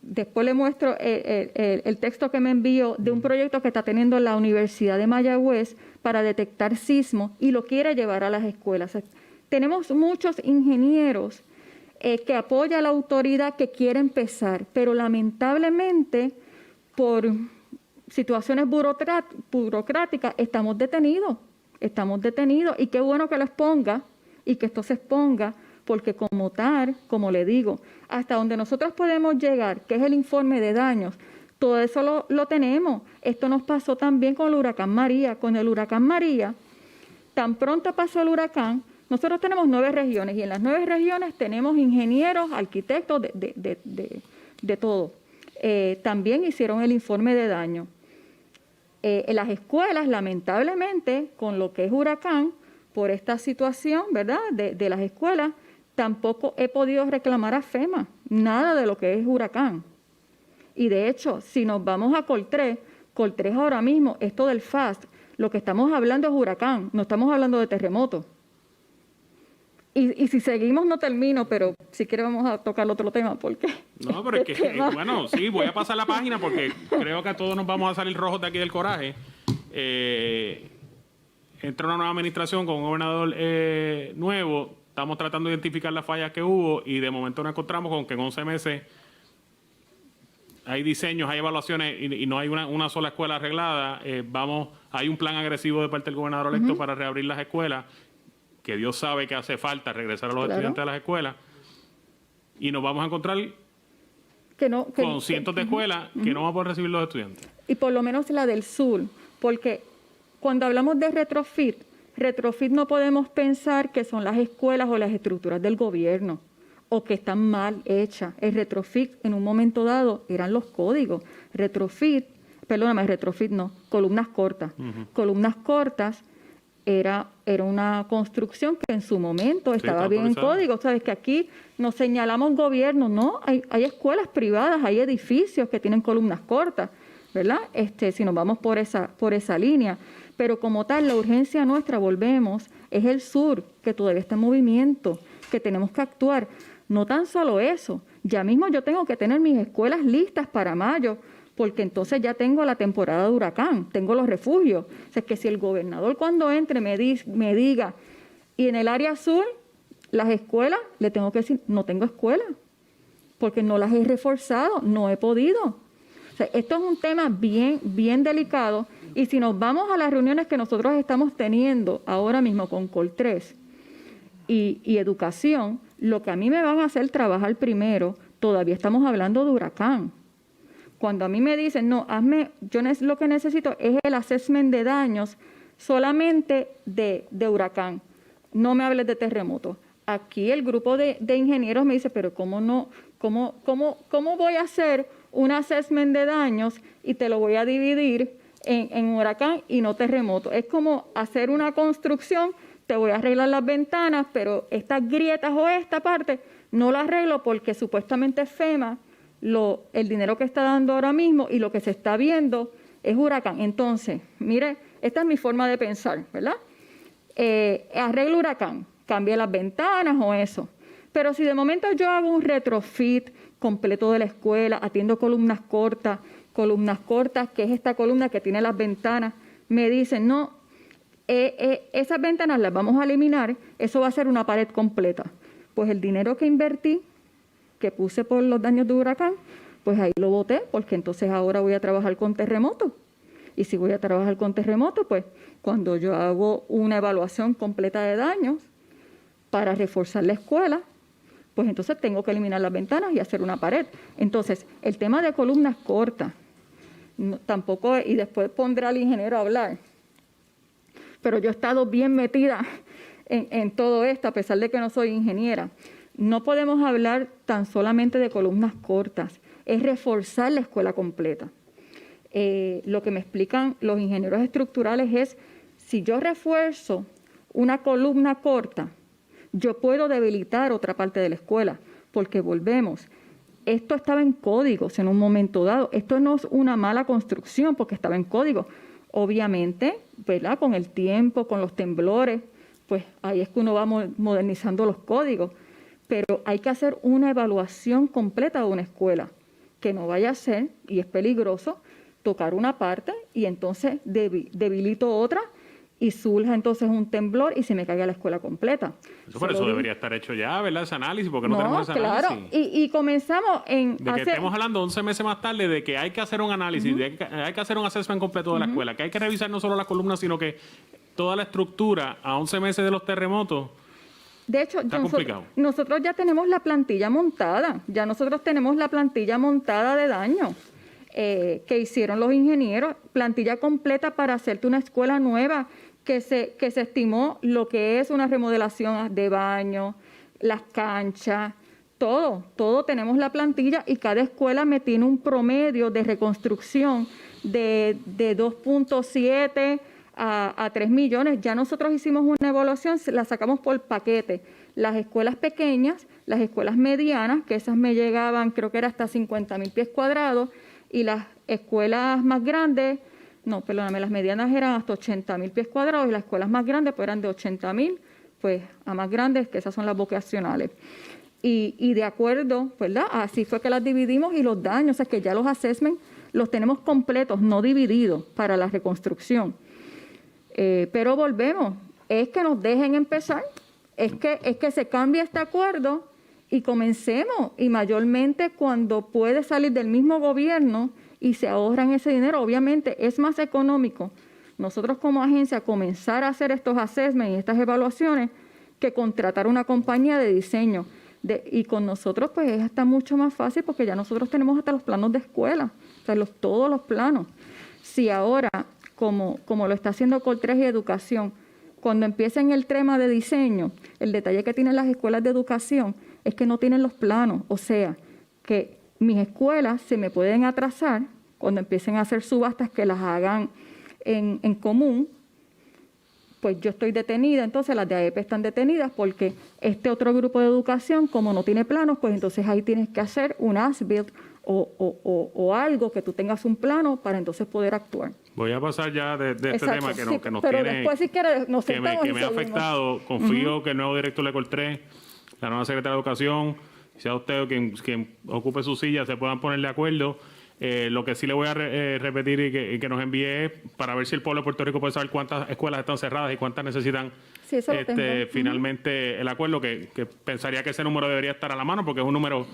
S1: Después le muestro el texto que me envió de un proyecto que está teniendo la Universidad de Mayagüez para detectar sismos, y lo quiere llevar a las escuelas. Tenemos muchos ingenieros que apoyan a la autoridad, que quiere empezar, pero lamentablemente por situaciones burocráticas estamos detenidos, y qué bueno que lo exponga y que esto se exponga, porque como le digo, hasta donde nosotros podemos llegar, que es el informe de daños, todo eso lo tenemos. Esto nos pasó también con el huracán María. Con el huracán María, tan pronto pasó el huracán, nosotros tenemos 9 regiones, y en las 9 regiones tenemos ingenieros, arquitectos, de todo. También hicieron el informe de daño. En las escuelas, lamentablemente, con lo que es huracán, por esta situación, ¿verdad?, de las escuelas, tampoco he podido reclamar a FEMA nada de lo que es huracán. Y de hecho, si nos vamos a Col 3 ahora mismo, esto del FAST, lo que estamos hablando es huracán, no estamos hablando de terremoto. Y si seguimos, no termino, pero si quiere vamos a tocar otro tema, porque...
S3: No, pero es que, bueno, sí, voy a pasar la página porque creo que a todos nos vamos a salir rojos de aquí del coraje. Entra una nueva administración con un gobernador nuevo. Estamos tratando de identificar las fallas que hubo, y de momento nos encontramos con que en 11 meses hay diseños, hay evaluaciones y no hay una sola escuela arreglada. Hay un plan agresivo de parte del gobernador electo para reabrir las escuelas, que Dios sabe que hace falta regresar a los estudiantes a las escuelas. Y nos vamos a encontrar con cientos de escuelas que no van a poder recibir los estudiantes.
S1: Y por lo menos la del sur, porque cuando hablamos de retrofit no podemos pensar que son las escuelas o las estructuras del gobierno o que están mal hechas. El retrofit en un momento dado eran los códigos. Columnas cortas. Columnas cortas era una construcción que en su momento estaba bien en código. Sabes que aquí nos señalamos gobierno, no, hay escuelas privadas, hay edificios que tienen columnas cortas, ¿verdad? Si nos vamos por esa línea. Pero como tal, la urgencia nuestra, volvemos, es el sur, que todavía está en movimiento, que tenemos que actuar. No tan solo eso, ya mismo yo tengo que tener mis escuelas listas para mayo, porque entonces ya tengo la temporada de huracán, tengo los refugios. O sea, que si el gobernador cuando entre me diga, y en el área sur, las escuelas, le tengo que decir, no tengo escuela, porque no las he reforzado, no he podido. O sea, esto es un tema bien, bien delicado, y si nos vamos a las reuniones que nosotros estamos teniendo ahora mismo con Col3 y educación, lo que a mí me van a hacer trabajar primero, todavía estamos hablando de huracán. Cuando a mí me dicen, no, lo que necesito es el assessment de daños solamente de huracán, no me hables de terremoto. Aquí el grupo de ingenieros me dice, pero ¿cómo voy a hacer un assessment de daños y te lo voy a dividir en huracán y no terremoto? Es como hacer una construcción, te voy a arreglar las ventanas, pero estas grietas o esta parte no la arreglo porque supuestamente FEMA, el dinero que está dando ahora mismo y lo que se está viendo es huracán. Entonces, mire, esta es mi forma de pensar, ¿verdad? Arreglo huracán, cambie las ventanas o eso. Pero si de momento yo hago un retrofit completo de la escuela, atiendo columnas cortas, que es esta columna que tiene las ventanas, me dicen, no, esas ventanas las vamos a eliminar, eso va a ser una pared completa. Pues el dinero que invertí, que puse por los daños de huracán, pues ahí lo boté, porque entonces ahora voy a trabajar con terremoto. Y si voy a trabajar con terremoto, pues cuando yo hago una evaluación completa de daños para reforzar la escuela, pues entonces tengo que eliminar las ventanas y hacer una pared. Entonces, el tema de columnas cortas, tampoco, y después pondré al ingeniero a hablar, pero yo he estado bien metida en todo esto, a pesar de que no soy ingeniera. No podemos hablar tan solamente de columnas cortas, es reforzar la escuela completa. Lo que me explican los ingenieros estructurales es, si yo refuerzo una columna corta, yo puedo debilitar otra parte de la escuela, porque volvemos. Esto estaba en códigos en un momento dado. Esto no es una mala construcción porque estaba en código. Obviamente, ¿verdad? Con el tiempo, con los temblores, pues ahí es que uno va modernizando los códigos. Pero hay que hacer una evaluación completa de una escuela, que no vaya a ser, y es peligroso, tocar una parte y entonces debilito otra y surja entonces un temblor y se me caiga la escuela completa.
S3: Eso debería estar hecho ya, ¿verdad? Ese análisis, porque no tenemos ese análisis.
S1: Claro, y comenzamos
S3: de que estemos hablando 11 meses más tarde de que hay que hacer un análisis, de que hay que hacer un assessment completo de la escuela, que hay que revisar no solo las columnas, sino que toda la estructura a 11 meses de los terremotos.
S1: De hecho, nosotros ya tenemos la plantilla montada, de daño que hicieron los ingenieros, plantilla completa para hacerte una escuela nueva que se estimó lo que es una remodelación de baño, las canchas, todo tenemos la plantilla y cada escuela me tiene un promedio de reconstrucción de 2.7 a 3 millones. Ya nosotros hicimos una evaluación, la sacamos por paquete. Las escuelas pequeñas, las escuelas medianas, que esas me llegaban, creo que era hasta 50,000 pies cuadrados, y las escuelas más grandes, las medianas eran hasta 80,000 pies cuadrados, y las escuelas más grandes pues eran de 80,000, pues a más grandes, que esas son las vocacionales. Y de acuerdo, ¿verdad? Así fue que las dividimos, y los daños, o sea que ya los assessments los tenemos completos, no divididos para la reconstrucción. Pero volvemos, es que nos dejen empezar, es que se cambie este acuerdo y comencemos, y mayormente cuando puede salir del mismo gobierno y se ahorran ese dinero, obviamente es más económico nosotros como agencia comenzar a hacer estos assessments y estas evaluaciones que contratar una compañía de diseño. Y con nosotros pues es hasta mucho más fácil porque ya nosotros tenemos hasta los planos de escuela, o sea, todos los planos. Si ahora, como lo está haciendo Col3 y Educación, cuando empiecen el tema de diseño, el detalle que tienen las escuelas de educación es que no tienen los planos, o sea, que mis escuelas se me pueden atrasar cuando empiecen a hacer subastas que las hagan en común, pues yo estoy detenida, entonces las de AEP están detenidas porque este otro grupo de educación, como no tiene planos, pues entonces ahí tienes que hacer un as-built o algo que tú tengas un plano para entonces poder actuar.
S3: Voy a pasar ya de este tema que nos
S1: pero
S3: tiene,
S1: después, si quieres, nos
S3: que me ha afectado. Confío que el nuevo director de Col3, la nueva secretaria de Educación, sea usted quien ocupe su silla, se puedan poner de acuerdo. Lo que sí le voy a repetir y que nos envíe es para ver si el pueblo de Puerto Rico puede saber cuántas escuelas están cerradas y cuántas necesitan finalmente el acuerdo, que pensaría que ese número debería estar a la mano porque es un número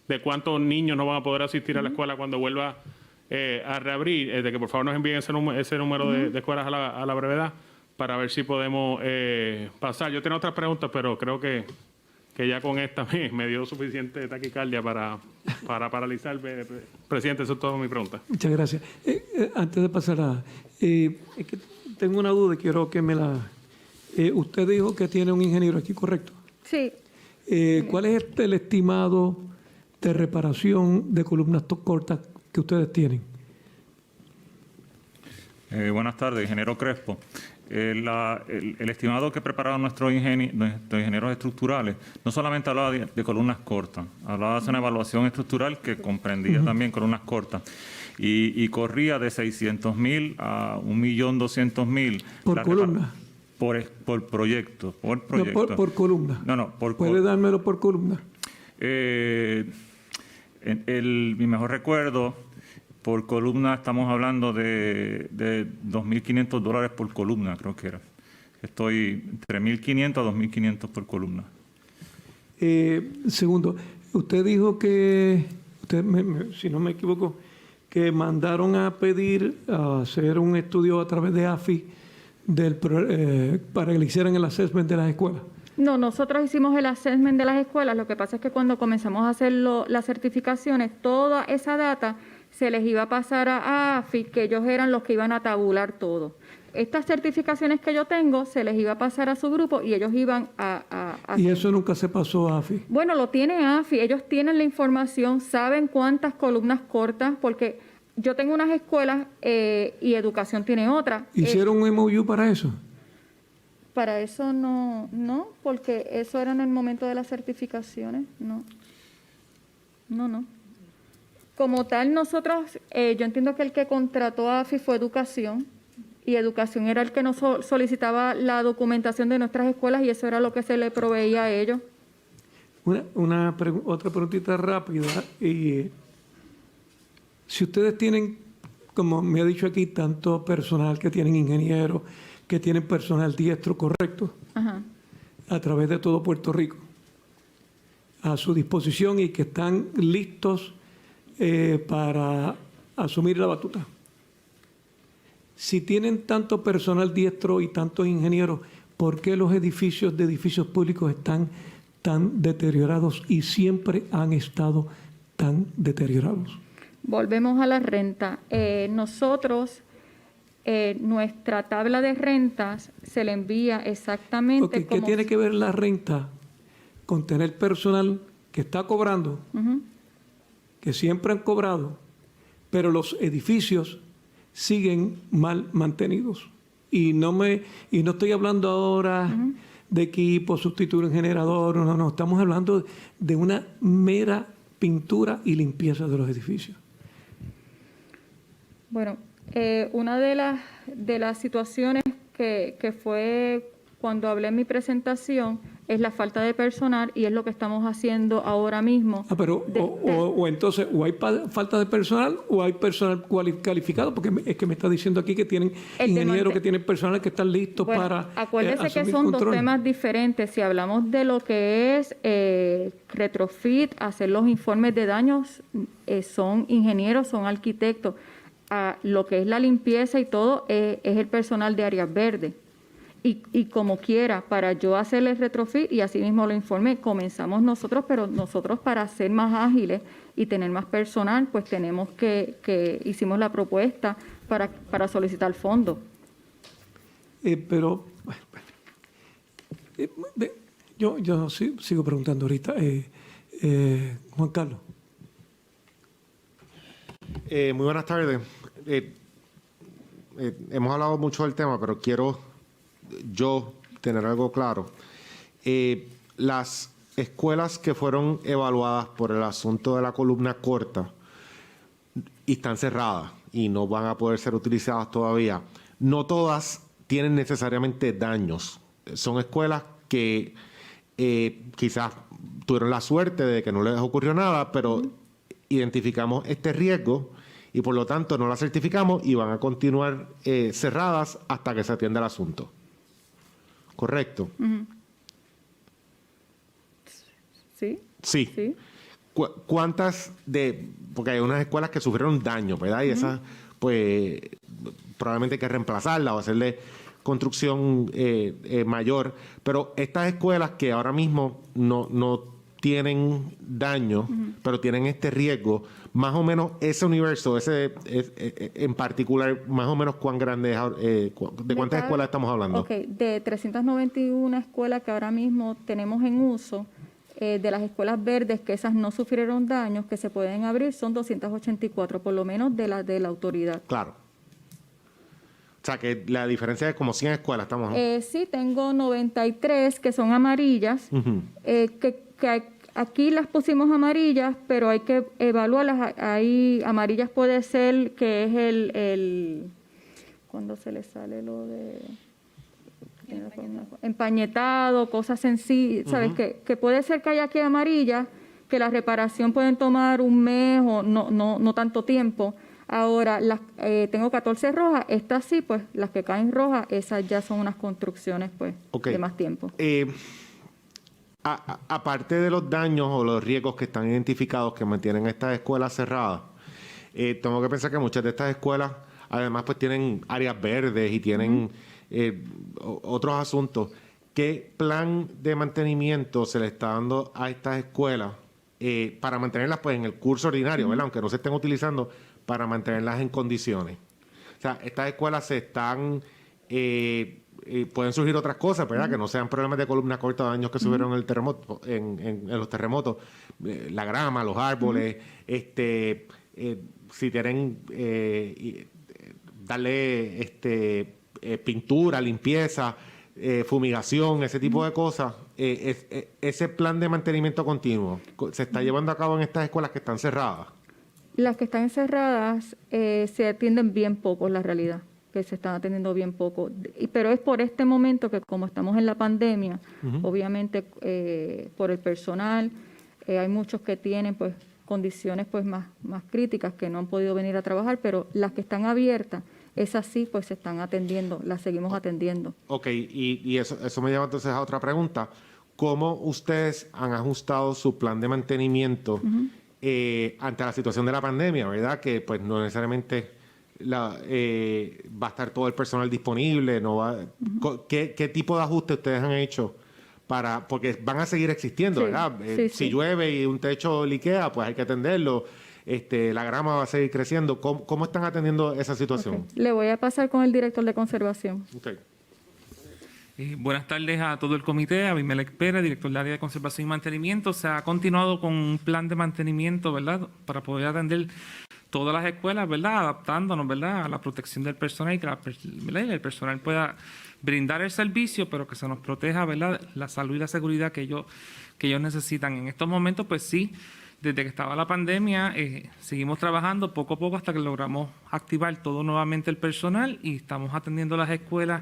S3: de cuántos niños no van a poder asistir a la escuela cuando vuelva a reabrir, de que por favor nos envíen ese número de escuelas a la brevedad para ver si podemos pasar. Yo tengo otras preguntas, pero creo que ya con esta me dio suficiente taquicardia para paralizar. Presidente, eso es todo mi pregunta.
S2: Muchas gracias. Antes de pasar es que tengo una duda y quiero que me la... usted dijo que tiene un ingeniero aquí, ¿correcto?
S1: Sí.
S2: ¿Cuál es el estimado de reparación de columnas cortas que ustedes tienen?
S4: Buenas tardes, ingeniero Crespo. El estimado que prepararon nuestros ingenieros estructurales no solamente hablaba de columnas cortas, hablaba de una evaluación estructural que comprendía también columnas cortas y corría de 600,000 a 1.200.000.
S2: ¿Por columna?
S4: Por proyecto.
S2: No, por columna.
S4: No,
S2: ¿Puede dármelo por columna?
S4: Mi mejor recuerdo... Por columna estamos hablando de $2.500 por columna, creo que era. Estoy entre 1.500 a 2.500 por columna.
S2: Segundo, usted dijo que, si no me equivoco, que mandaron a pedir a hacer un estudio a través de AFI para que le hicieran el assessment de las escuelas.
S1: No, nosotros hicimos el assessment de las escuelas. Lo que pasa es que cuando comenzamos a hacer las certificaciones, toda esa data se les iba a pasar a AFI, que ellos eran los que iban a tabular todo. Estas certificaciones que yo tengo se les iba a pasar a su grupo y ellos iban a
S2: ¿Y eso nunca se pasó a AFI?
S1: Bueno, lo tiene AFI. Ellos tienen la información, saben cuántas columnas cortas, porque yo tengo unas escuelas y Educación tiene otras.
S2: ¿Hicieron un MOU para eso?
S1: Para eso no, porque eso era en el momento de las certificaciones, no. Como tal, nosotros, yo entiendo que el que contrató a AFI fue Educación, y Educación era el que nos solicitaba la documentación de nuestras escuelas y eso era lo que se le proveía a ellos.
S2: Otra preguntita rápida. Si ustedes tienen, como me ha dicho aquí, tanto personal que tienen ingenieros, que tienen personal diestro, ¿correcto?
S1: Ajá.
S2: A través de todo Puerto Rico, a su disposición y que están listos para asumir la batuta. Si tienen tanto personal diestro y tantos ingenieros, ¿por qué los edificios públicos están tan deteriorados y siempre han estado tan deteriorados?
S1: Volvemos a la renta. Nosotros, nuestra tabla de rentas se le envía exactamente
S2: ¿Qué tiene que ver la renta con tener personal que está cobrando, que siempre han cobrado, pero los edificios siguen mal mantenidos? Y no estoy hablando ahora de equipo, sustituir un generador, no, estamos hablando de una mera pintura y limpieza de los edificios.
S1: Bueno, una de las situaciones que fue cuando hablé en mi presentación, es la falta de personal y es lo que estamos haciendo ahora mismo.
S2: Pero o entonces o hay falta de personal o hay personal calificado, porque es que me está diciendo aquí que tienen ingenieros, que tienen personal que están listos para
S1: acuérdese que
S2: asumir
S1: son
S2: control.
S1: dos temas diferentes. Si hablamos de lo que es retrofit, hacer los informes de daños, son ingenieros, son arquitectos. Lo que es la limpieza y todo es el personal de áreas verdes. Y como quiera, para yo hacer el retrofit, y así mismo lo informé, comenzamos nosotros, pero nosotros para ser más ágiles y tener más personal, pues tenemos que hicimos la propuesta para solicitar fondos.
S2: Pero yo sigo preguntando ahorita. Juan Carlos.
S5: Muy buenas tardes. Hemos hablado mucho del tema, pero quiero yo tener algo claro. Las escuelas que fueron evaluadas por el asunto de la columna corta y están cerradas y no van a poder ser utilizadas todavía, no todas tienen necesariamente daños. Son escuelas que quizás tuvieron la suerte de que no les ocurrió nada, pero identificamos este riesgo y por lo tanto no las certificamos y van a continuar cerradas hasta que se atienda el asunto. ¿Correcto?
S1: ¿Sí?
S5: Sí. ¿Cuántas porque hay unas escuelas que sufrieron daño, ¿verdad? Y esas, pues, probablemente hay que reemplazarlas o hacerle construcción mayor. Pero estas escuelas que ahora mismo no tienen daño, pero tienen este riesgo, más o menos ese universo, en particular, más o menos cuán grande es, ¿de cuántas escuelas estamos hablando?
S1: Ok, de 391 escuelas que ahora mismo tenemos en uso, de las escuelas verdes, que esas no sufrieron daños, que se pueden abrir, son 284, por lo menos de la autoridad.
S5: Claro. O sea, que la diferencia es como 100 escuelas, estamos hablando.
S1: Sí, tengo 93 que son amarillas, aquí las pusimos amarillas, pero hay que evaluarlas. Ahí amarillas puede ser que es el cuando se le sale lo de empañetado, cosas sencillas, ¿sabes? Que puede ser que haya aquí amarillas, que la reparación pueden tomar un mes o no tanto tiempo. Ahora, tengo 14 rojas, estas sí, pues las que caen rojas, esas ya son unas construcciones pues de más tiempo.
S5: Aparte de los daños o los riesgos que están identificados que mantienen estas escuelas cerradas, tengo que pensar que muchas de estas escuelas además pues tienen áreas verdes y tienen otros asuntos. ¿Qué plan de mantenimiento se le está dando a estas escuelas para mantenerlas pues en el curso ordinario, ¿verdad? Aunque no se estén utilizando, para mantenerlas en condiciones? O sea, estas escuelas se están... pueden surgir otras cosas, ¿verdad? Que no sean problemas de columna corta, daños que sufrieron en el terremoto, en los terremotos, la grama, los árboles, si tienen darle pintura, limpieza, fumigación, ese tipo de cosas. Ese plan de mantenimiento continuo se está llevando a cabo en estas escuelas que están cerradas.
S1: Las que están cerradas se atienden bien poco, la realidad, que se están atendiendo bien poco. Pero es por este momento que como estamos en la pandemia, obviamente por el personal, hay muchos que tienen pues condiciones pues más críticas que no han podido venir a trabajar, pero las que están abiertas, esas sí pues se están atendiendo, las seguimos atendiendo. Ok,
S5: y eso me lleva entonces a otra pregunta. ¿Cómo ustedes han ajustado su plan de mantenimiento ante la situación de la pandemia, verdad? Que pues no necesariamente va a estar todo el personal disponible, no va. ¿Qué tipo de ajuste ustedes han hecho porque van a seguir existiendo, ¿verdad? Si llueve y un techo liquea, pues hay que atenderlo. La grama va a seguir creciendo. ¿Cómo están atendiendo esa situación?
S1: Le voy a pasar con el director de conservación.
S6: Buenas tardes a todo el comité, a Abimelec Pérez, director del área de conservación y mantenimiento. Se ha continuado con un plan de mantenimiento, ¿verdad?, para poder atender todas las escuelas, ¿verdad?, adaptándonos, ¿verdad?, a la protección del personal y que el personal pueda brindar el servicio, pero que se nos proteja, ¿verdad?, la salud y la seguridad que ellos necesitan. En estos momentos, pues sí, desde que estaba la pandemia, seguimos trabajando poco a poco hasta que logramos activar todo nuevamente el personal y estamos atendiendo las escuelas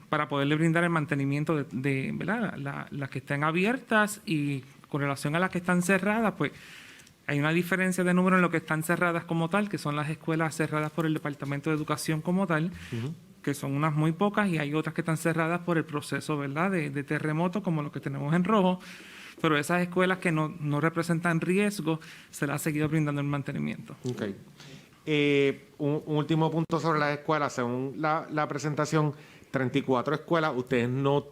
S6: para poderle brindar el mantenimiento ¿verdad? Las que estén abiertas, y con relación a las que están cerradas, pues hay una diferencia de número en lo que están cerradas como tal, que son las escuelas cerradas por el Departamento de Educación como tal, que son unas muy pocas, y hay otras que están cerradas por el proceso, ¿verdad?, de terremoto, como lo que tenemos en rojo. Pero esas escuelas que no representan riesgo, se les ha seguido brindando el mantenimiento.
S5: Okay. Un último punto sobre las escuelas. Según la presentación, 34 escuelas, ustedes no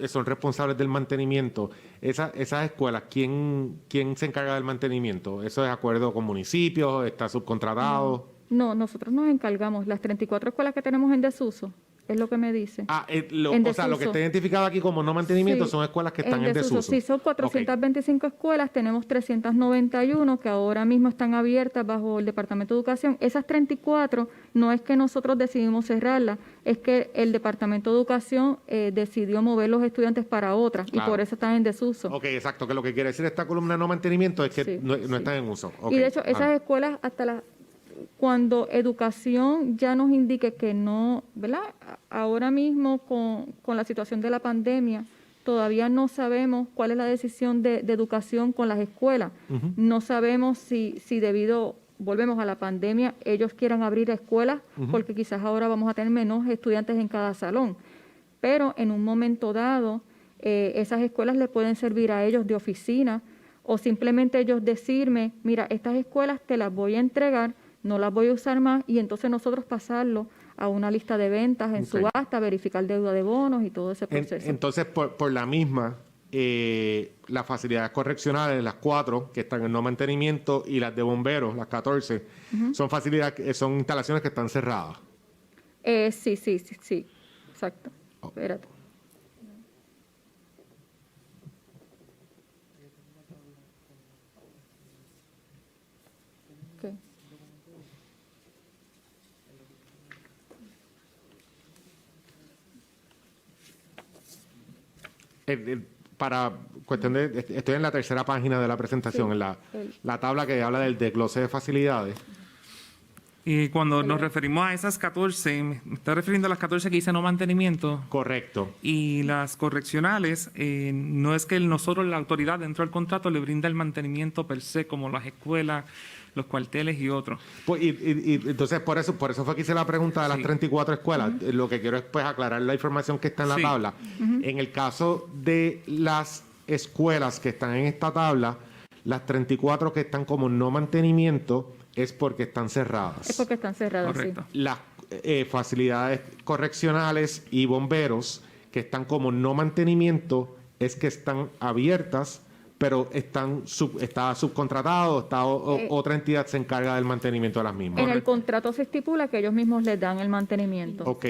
S5: son responsables del mantenimiento. Esas escuelas, ¿quién se encarga del mantenimiento? ¿Eso es de acuerdo con municipios? ¿Está subcontratado?
S1: No, nosotros nos encargamos. Las 34 escuelas que tenemos en desuso, es lo que me dice.
S5: O sea, lo que está identificado aquí como no mantenimiento
S1: Sí,
S5: son escuelas que están en desuso.
S1: Sí, son 425 escuelas, tenemos 391 que ahora mismo están abiertas bajo el Departamento de Educación. Esas 34 no es que nosotros decidimos cerrarlas, es que el Departamento de Educación decidió mover los estudiantes para otras,
S5: Claro.
S1: y por eso están en desuso.
S5: Ok, exacto, que lo que quiere decir esta columna de no mantenimiento es que
S1: Sí,
S5: no
S1: sí.
S5: están en uso. Ok,
S1: Y de hecho, esas
S5: vale.
S1: escuelas, cuando educación ya nos indique que no, ¿verdad? Ahora mismo con la situación de la pandemia, todavía no sabemos cuál es la decisión de educación con las escuelas. No sabemos si volvemos a la pandemia, ellos quieran abrir escuelas, porque quizás ahora vamos a tener menos estudiantes en cada salón. Pero en un momento dado, esas escuelas les pueden servir a ellos de oficina, o simplemente ellos decirme, mira, estas escuelas te las voy a entregar, no las voy a usar más, y entonces nosotros pasarlo a una lista de ventas en
S5: Ok.
S1: subasta, verificar deuda de bonos y todo ese proceso.
S5: Entonces, por la misma, las facilidades correccionales, las 4 que están en no mantenimiento, y las de bomberos, las 14, son instalaciones que están cerradas.
S1: Sí, exacto. Espérate. Ok.
S5: Para cuestión de, estoy en la tercera página de la presentación,
S1: Sí,
S5: en la tabla que habla del desglose de facilidades.
S6: Y cuando nos referimos a esas 14, me está refiriendo a las 14 que dice no mantenimiento.
S5: Correcto.
S6: Y las correccionales, no es que nosotros, la autoridad dentro del contrato, le brinda el mantenimiento per se, como las escuelas, los cuarteles y otros.
S5: Pues, y entonces, por eso fue que hice la pregunta de las
S6: Sí.
S5: 34 escuelas. Lo que quiero es pues, aclarar la información que está en la
S6: Sí.
S5: tabla. En el caso de las escuelas que están en esta tabla, las 34 que están como no mantenimiento es porque están cerradas.
S1: Es porque están cerradas,
S6: Correcto.
S1: sí.
S5: Las facilidades correccionales y bomberos que están como no mantenimiento es que están abiertas, pero está subcontratado, otra entidad se encarga del mantenimiento de las mismas.
S1: En el contrato se estipula que ellos mismos les dan el mantenimiento.
S5: Ok.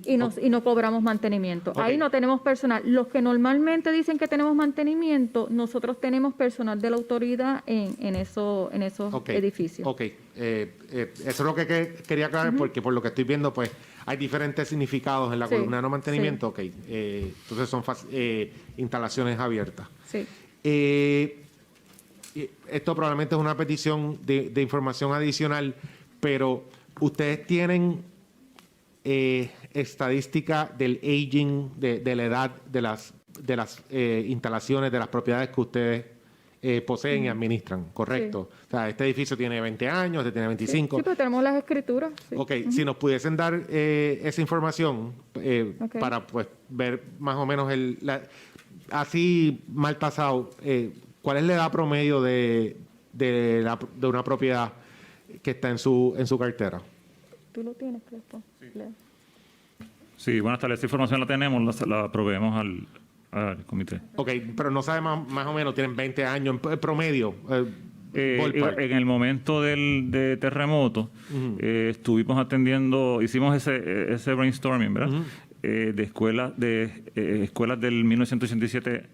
S1: Y no cobramos mantenimiento.
S5: Ok.
S1: Ahí no tenemos personal. Los que normalmente dicen que tenemos mantenimiento, nosotros tenemos personal de la autoridad en esos
S5: Ok.
S1: edificios.
S5: Ok. Eso es lo que quería aclarar, porque por lo que estoy viendo, pues hay diferentes significados en la
S1: Sí,
S5: columna de no mantenimiento.
S1: sí.
S5: Ok. Entonces son instalaciones abiertas.
S1: Sí.
S5: Esto probablemente es una petición de información adicional, pero ustedes tienen estadística del aging, de la edad de las instalaciones, de las propiedades que ustedes poseen y administran, ¿correcto? O sea, este edificio tiene 20 años, este tiene 25.
S1: Sí, pero tenemos las escrituras. Sí.
S5: Ok, si nos pudiesen dar esa información
S1: Ok.
S5: para pues ver más o menos así mal tasado, ¿cuál es la edad promedio de una propiedad que está en su cartera?
S1: ¿Tú lo tienes, Crespo? Leo.
S4: Sí, bueno, hasta esta información la tenemos, la proveemos al comité.
S5: Ok, pero no sabe más o menos, tienen 20 años en promedio. Ballpark.
S4: En el momento de terremoto, estuvimos atendiendo, hicimos ese brainstorming, ¿verdad? De escuelas del 1987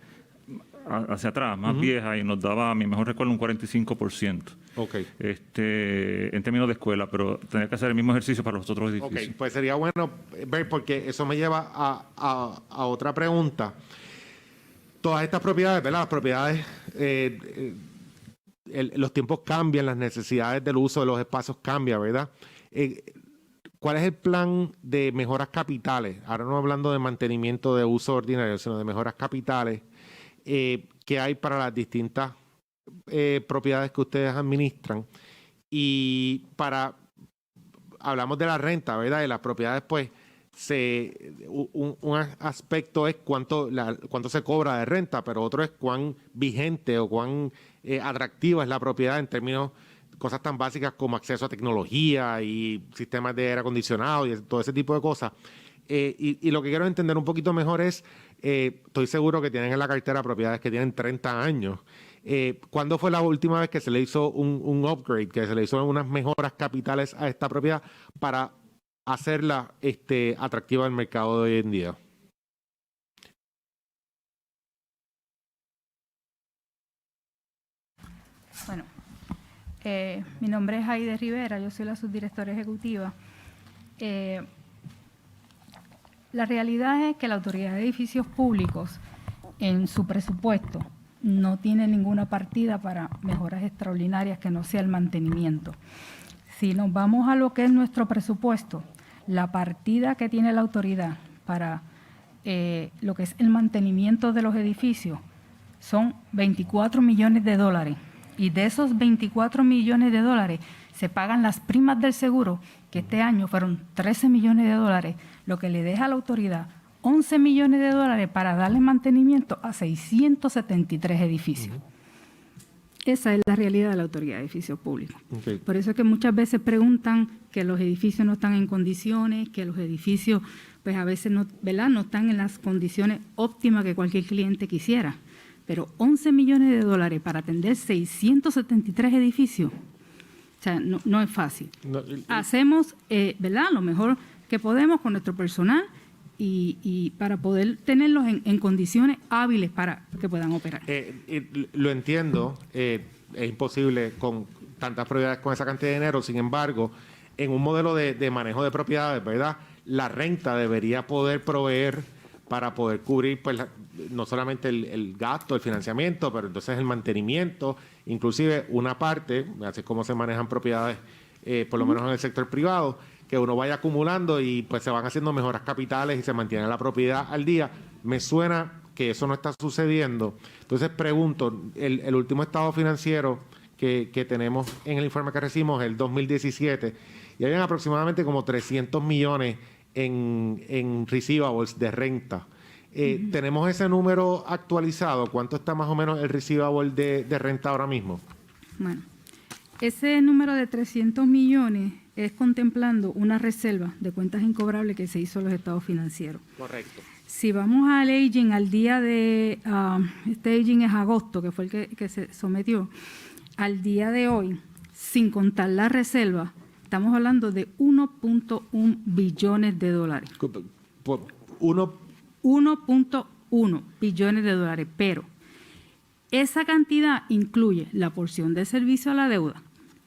S4: hacia atrás, más viejas, y nos daba, a mi mejor recuerdo, un 45%.
S5: Ok.
S4: En términos de escuela, pero tenía que hacer el mismo ejercicio para los otros edificios.
S5: Ok, pues sería bueno ver, porque eso me lleva a otra pregunta. Todas estas propiedades, ¿verdad? Las propiedades, los tiempos cambian, las necesidades del uso de los espacios cambian, ¿verdad? ¿cuál es el plan de mejoras capitales? Ahora no hablando de mantenimiento de uso ordinario, sino de mejoras capitales que hay para las distintas propiedades que ustedes administran. Y hablamos de la renta, ¿verdad? Y las propiedades, pues, un aspecto es cuánto se cobra de renta, pero otro es cuán vigente o cuán atractiva es la propiedad en términos cosas tan básicas como acceso a tecnología y sistemas de aire acondicionado y todo ese tipo de cosas. Y lo que quiero entender un poquito mejor es, estoy seguro que tienen en la cartera propiedades que tienen 30 años. ¿Cuándo fue la última vez que se le hizo un upgrade, que se le hizo unas mejoras capitales a esta propiedad para hacerla atractiva al mercado de hoy en día?
S7: Bueno, mi nombre es Aide Rivera, yo soy la subdirectora ejecutiva. La realidad es que la Autoridad de Edificios Públicos, en su presupuesto, no tiene ninguna partida para mejoras extraordinarias que no sea el mantenimiento. Si nos vamos a lo que es nuestro presupuesto, la partida que tiene la autoridad para lo que es el mantenimiento de los edificios son 24 millones de dólares. Y de esos 24 millones de dólares se pagan las primas del seguro, que este año fueron 13 millones de dólares, lo que le deja a la autoridad 11 millones de dólares para darle mantenimiento a 673 edificios. Esa es la realidad de la Autoridad de Edificios Públicos.
S5: Okay.
S7: Por eso es que muchas veces preguntan que los edificios no están en condiciones, que los edificios pues a veces no, ¿verdad?, no están en las condiciones óptimas que cualquier cliente quisiera. Pero 11 millones de dólares para atender 673 edificios, o sea, no es fácil. Hacemos, ¿verdad?, lo mejor que podemos con nuestro personal y para poder tenerlos en condiciones hábiles para que puedan operar.
S5: Lo entiendo, es imposible con tantas propiedades con esa cantidad de dinero. Sin embargo, en un modelo de manejo de propiedades, ¿verdad?, la renta debería poder proveer para poder cubrir pues no solamente el gasto, el financiamiento, pero entonces el mantenimiento, inclusive una parte, así es como se manejan propiedades, por lo menos en el sector privado, que uno vaya acumulando y pues se van haciendo mejoras capitales y se mantiene la propiedad al día. Me suena que eso no está sucediendo. Entonces pregunto, el último estado financiero que tenemos en el informe que recibimos es el 2017 y habían aproximadamente como 300 millones en receivables de renta. ¿Tenemos ese número actualizado? ¿Cuánto está más o menos el receivable de renta ahora mismo?
S7: Bueno, ese número de 300 millones es contemplando una reserva de cuentas incobrables que se hizo en los estados financieros.
S5: Correcto.
S7: Si vamos al aging, al día de, este aging es agosto, que fue el que se sometió, al día de hoy, sin contar la reserva, estamos hablando de 1.1 billones de dólares. 1.1 billones de dólares, pero esa cantidad incluye la porción de servicio a la deuda,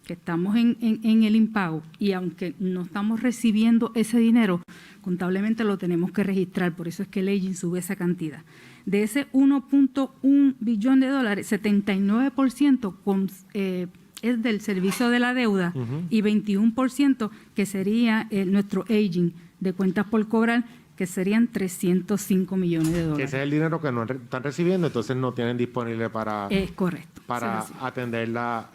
S7: que estamos en el impago, y aunque no estamos recibiendo ese dinero, contablemente lo tenemos que registrar, por eso es que el aging sube esa cantidad. De ese 1.1 billón de dólares, 79% es del servicio de la deuda y 21% que sería nuestro aging de cuentas por cobrar, que serían 305 millones de dólares.
S5: Ese es el dinero que no están recibiendo, entonces no tienen disponible para,
S7: es correcto,
S5: para atender las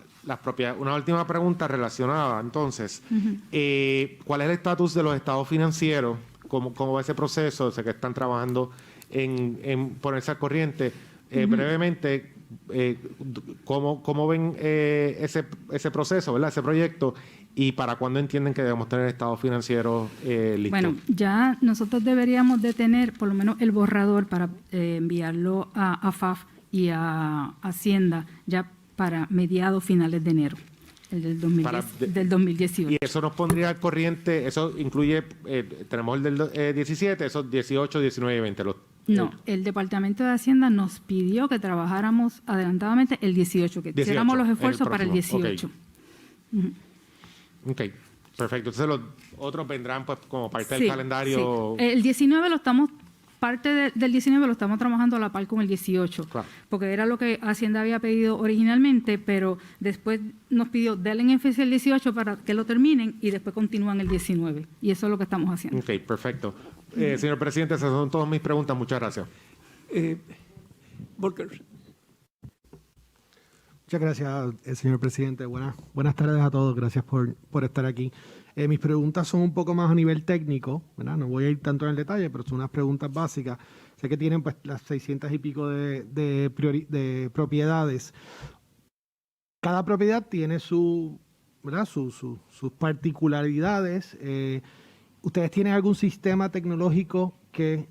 S5: propiedades. Una última pregunta relacionada, entonces, ¿cuál es el estatus de los estados financieros? ¿Cómo va ese proceso? Sé que están trabajando en ponerse al corriente. Brevemente, ¿cómo ven ese proceso, ¿verdad?, ese proyecto? ¿Y para cuándo entienden que debemos tener estados financieros listos?
S7: Bueno, ya nosotros deberíamos de tener por lo menos el borrador para enviarlo a FAF y a Hacienda ya para mediados finales de enero del 2018.
S5: Y eso nos pondría al corriente, eso incluye, tenemos el del 17, esos 18, 19 y 20.
S7: No, el Departamento de Hacienda nos pidió que trabajáramos adelantadamente el 18, que hiciéramos los esfuerzos para el 18.
S5: Ok, perfecto. Entonces los otros vendrán pues como parte del calendario.
S7: Sí. El 19 lo estamos parte del 19 lo estamos trabajando a la par con el 18,
S5: Claro.
S7: porque era lo que Hacienda había pedido originalmente, pero después nos pidió denle énfasis el 18 para que lo terminen y después continúan el 19. Y eso es lo que estamos haciendo.
S5: Ok, perfecto. Señor presidente, esas son todas mis preguntas. Muchas gracias.
S2: Volker.
S8: Muchas gracias, señor presidente. Buenas tardes a todos. Gracias por estar aquí. Mis preguntas son un poco más a nivel técnico, ¿verdad? No voy a ir tanto en el detalle, pero son unas preguntas básicas. Sé que tienen pues, las 600 y pico de propiedades. Cada propiedad tiene ¿verdad? Sus particularidades. ¿Ustedes tienen algún sistema tecnológico que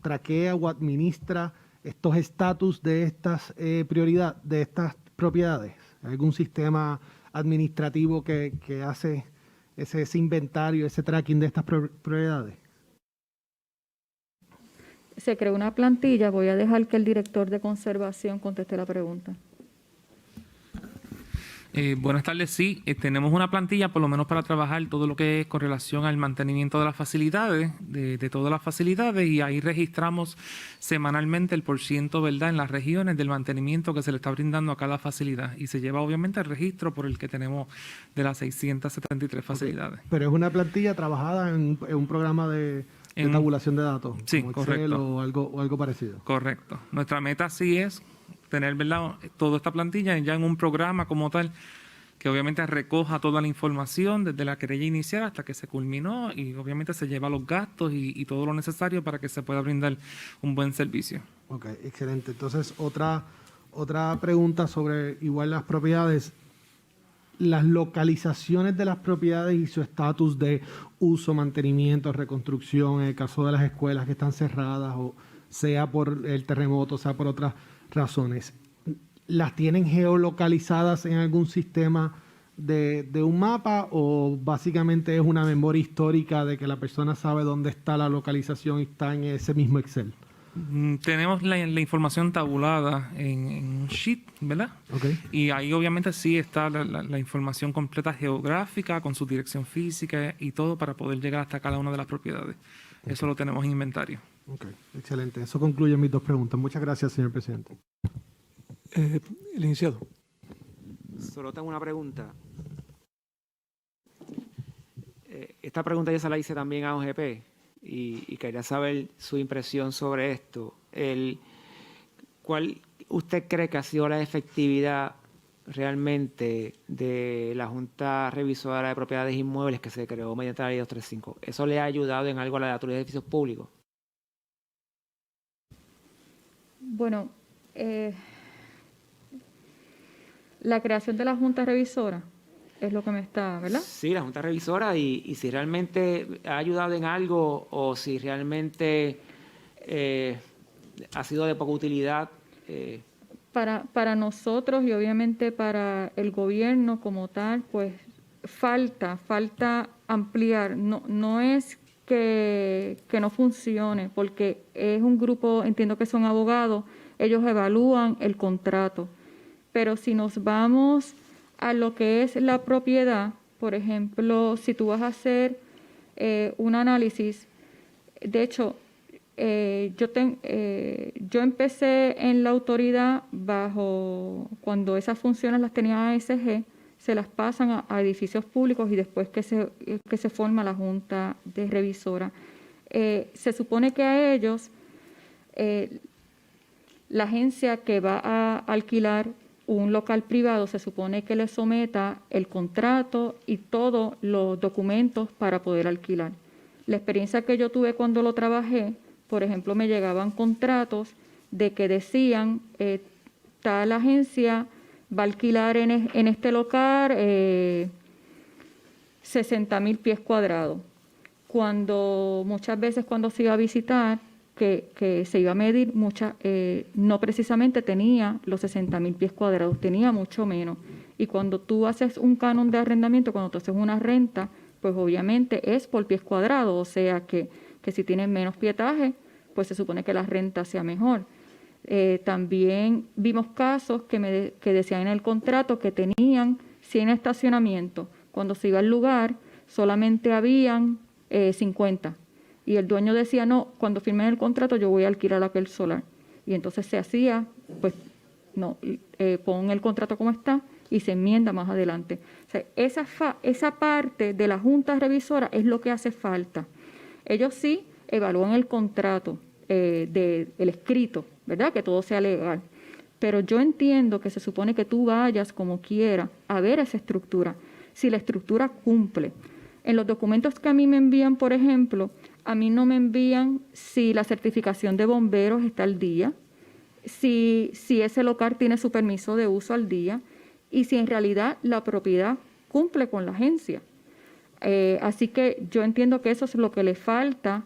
S8: traquea o administra estos estatus de estas de estas propiedades? ¿Algún sistema administrativo que hace ese inventario, ese tracking de estas propiedades?
S1: Se creó una plantilla, voy a dejar que el director de conservación conteste la pregunta.
S6: Buenas tardes, sí. Tenemos una plantilla por lo menos para trabajar todo lo que es con relación al mantenimiento de las facilidades, de todas las facilidades, y ahí registramos semanalmente el %, ¿verdad?, en las regiones del mantenimiento que se le está brindando a cada facilidad. Y se lleva obviamente el registro por el que tenemos de las 673 facilidades.
S8: Pero es una plantilla trabajada en un programa de tabulación de datos.
S6: Sí,
S8: como Excel
S6: correcto.
S8: o algo parecido.
S6: Correcto. Nuestra meta sí es tener, ¿verdad?, toda esta plantilla ya en un programa como tal, que obviamente recoja toda la información desde la querella inicial hasta que se culminó y obviamente se lleva los gastos y todo lo necesario para que se pueda brindar un buen servicio.
S8: Ok, excelente. Entonces, otra pregunta sobre igual las propiedades. Las localizaciones de las propiedades y su estatus de uso, mantenimiento, reconstrucción, en el caso de las escuelas que están cerradas, o sea por el terremoto, sea por otras razones, ¿las tienen geolocalizadas en algún sistema de un mapa o básicamente es una memoria histórica de que la persona sabe dónde está la localización y está en ese mismo Excel?
S6: Tenemos la información tabulada en un sheet, ¿verdad?
S8: Okay.
S6: Y ahí obviamente sí está la información completa geográfica con su dirección física y todo para poder llegar hasta cada una de las propiedades. Okay. Eso lo tenemos en inventario.
S8: Ok, excelente. Eso concluye mis dos preguntas. Muchas gracias, señor presidente.
S2: Licenciado.
S9: Solo tengo una pregunta. Esta pregunta yo se la hice también a OGP y quería saber su impresión sobre esto. ¿Cuál usted cree que ha sido la efectividad realmente de la Junta Revisora de Propiedades Inmuebles que se creó mediante la Ley 235? ¿Eso le ha ayudado en algo a la Autoridad de Edificios Públicos?
S1: Bueno, la creación de la Junta Revisora es lo que me está, ¿verdad?
S9: Sí, la Junta Revisora y si realmente ha ayudado en algo o si realmente ha sido de poca utilidad.
S1: Para nosotros y obviamente para el gobierno como tal, pues falta ampliar. No es que no funcione, porque es un grupo, entiendo que son abogados, ellos evalúan el contrato. Pero si nos vamos a lo que es la propiedad, por ejemplo, si tú vas a hacer un análisis, de hecho, yo empecé en la autoridad cuando esas funciones las tenía ASG, se las pasan a edificios públicos y después que se forma la Junta de Revisora. Se supone que a ellos, la agencia que va a alquilar un local privado se supone que le someta el contrato y todos los documentos para poder alquilar. La experiencia que yo tuve cuando lo trabajé, por ejemplo, me llegaban contratos de que decían, tal agencia va a alquilar en este local 60,000 pies cuadrados. Muchas veces cuando se iba a visitar, que se iba a medir, no precisamente tenía los 60,000 pies cuadrados, tenía mucho menos. Y cuando tú haces un canon de arrendamiento, cuando tú haces una renta, pues obviamente es por pies cuadrados, o sea que si tienes menos pietaje, pues se supone que la renta sea mejor. También vimos casos que decían en el contrato que tenían 100 estacionamientos. Cuando se iba al lugar, solamente habían 50. Y el dueño decía, no, cuando firmen el contrato yo voy a alquilar aquel solar. Y entonces se hacía, pues, no, pon el contrato como está y se enmienda más adelante. O sea, esa parte de la Junta Revisora es lo que hace falta. Ellos sí evalúan el contrato, el escrito, ¿verdad? Que todo sea legal. Pero yo entiendo que se supone que tú vayas como quiera a ver esa estructura, si la estructura cumple. En los documentos que a mí me envían, por ejemplo, a mí no me envían si la certificación de bomberos está al día, si ese local tiene su permiso de uso al día y si en realidad la propiedad cumple con la agencia. Así que yo entiendo que eso es lo que le falta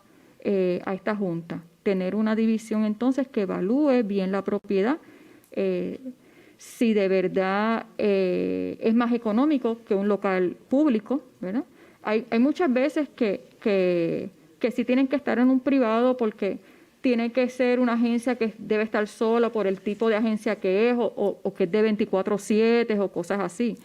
S1: a esta Junta, tener una división entonces que evalúe bien la propiedad, si de verdad es más económico que un local público, ¿verdad? Hay muchas veces que sí tienen que estar en un privado porque tiene que ser una agencia que debe estar sola por el tipo de agencia que es o que es de 24/7 o cosas así.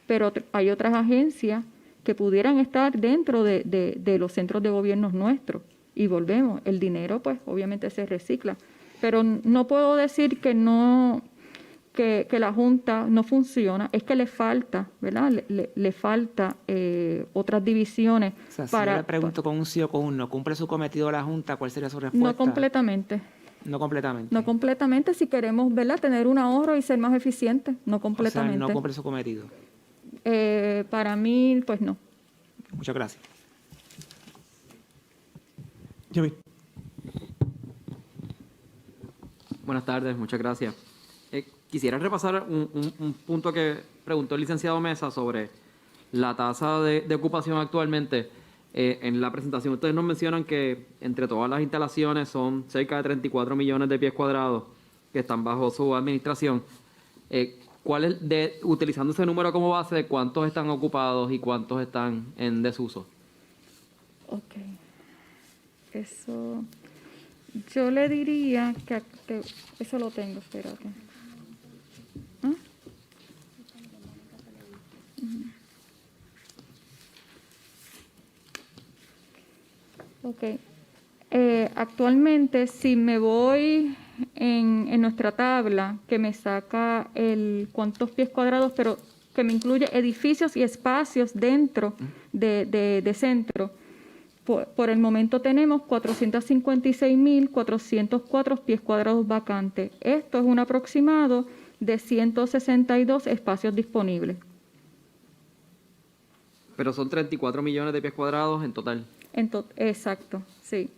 S1: Pero hay otras agencias que pudieran estar dentro de los centros de gobierno nuestros. Y volvemos, el dinero pues obviamente se recicla. Pero no puedo decir que no, que la Junta no funciona, es que le falta, ¿verdad? Le falta otras divisiones.
S9: O sea, si yo le pregunto con un sí o con un no, ¿cumple su cometido la Junta? ¿Cuál sería su respuesta?
S1: No completamente.
S9: No completamente.
S1: No completamente si queremos, ¿verdad? Tener un ahorro y ser más eficientes. No completamente.
S9: O sea, no cumple su cometido.
S1: Para mí, pues no.
S9: Muchas gracias.
S2: Yavi.
S10: Buenas tardes, muchas gracias. Quisiera repasar un punto que preguntó el licenciado Mesa sobre la tasa de ocupación actualmente. En la presentación ustedes nos mencionan que entre todas las instalaciones son cerca de 34 millones de pies cuadrados que están bajo su administración. ¿Cuál es, utilizando ese número como base, de cuántos están ocupados y cuántos están en desuso?
S1: Ok. Eso, yo le diría que eso lo tengo, espérate. ¿Ah? Ok. Actualmente, si me voy en nuestra tabla, que me saca cuántos pies cuadrados, pero que me incluye edificios y espacios dentro de centro, por el momento tenemos 456.404 pies cuadrados vacantes. Esto es un aproximado de 162 espacios disponibles.
S10: Pero son 34 millones de pies cuadrados en total.
S1: Exacto, sí.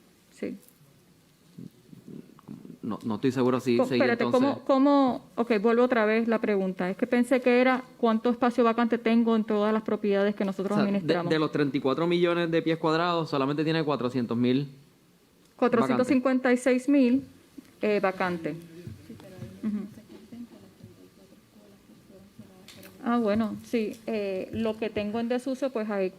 S10: No estoy seguro si seguir
S1: Espérate,
S10: entonces.
S1: Ok, vuelvo otra vez la pregunta. Es que pensé que era cuánto espacio vacante tengo en todas las propiedades que nosotros
S10: O sea,
S1: administramos.
S10: de los 34 millones de pies cuadrados, solamente tiene 400.000.
S1: 456.000 vacantes. Bueno, sí. Lo que tengo en desuso, pues hay.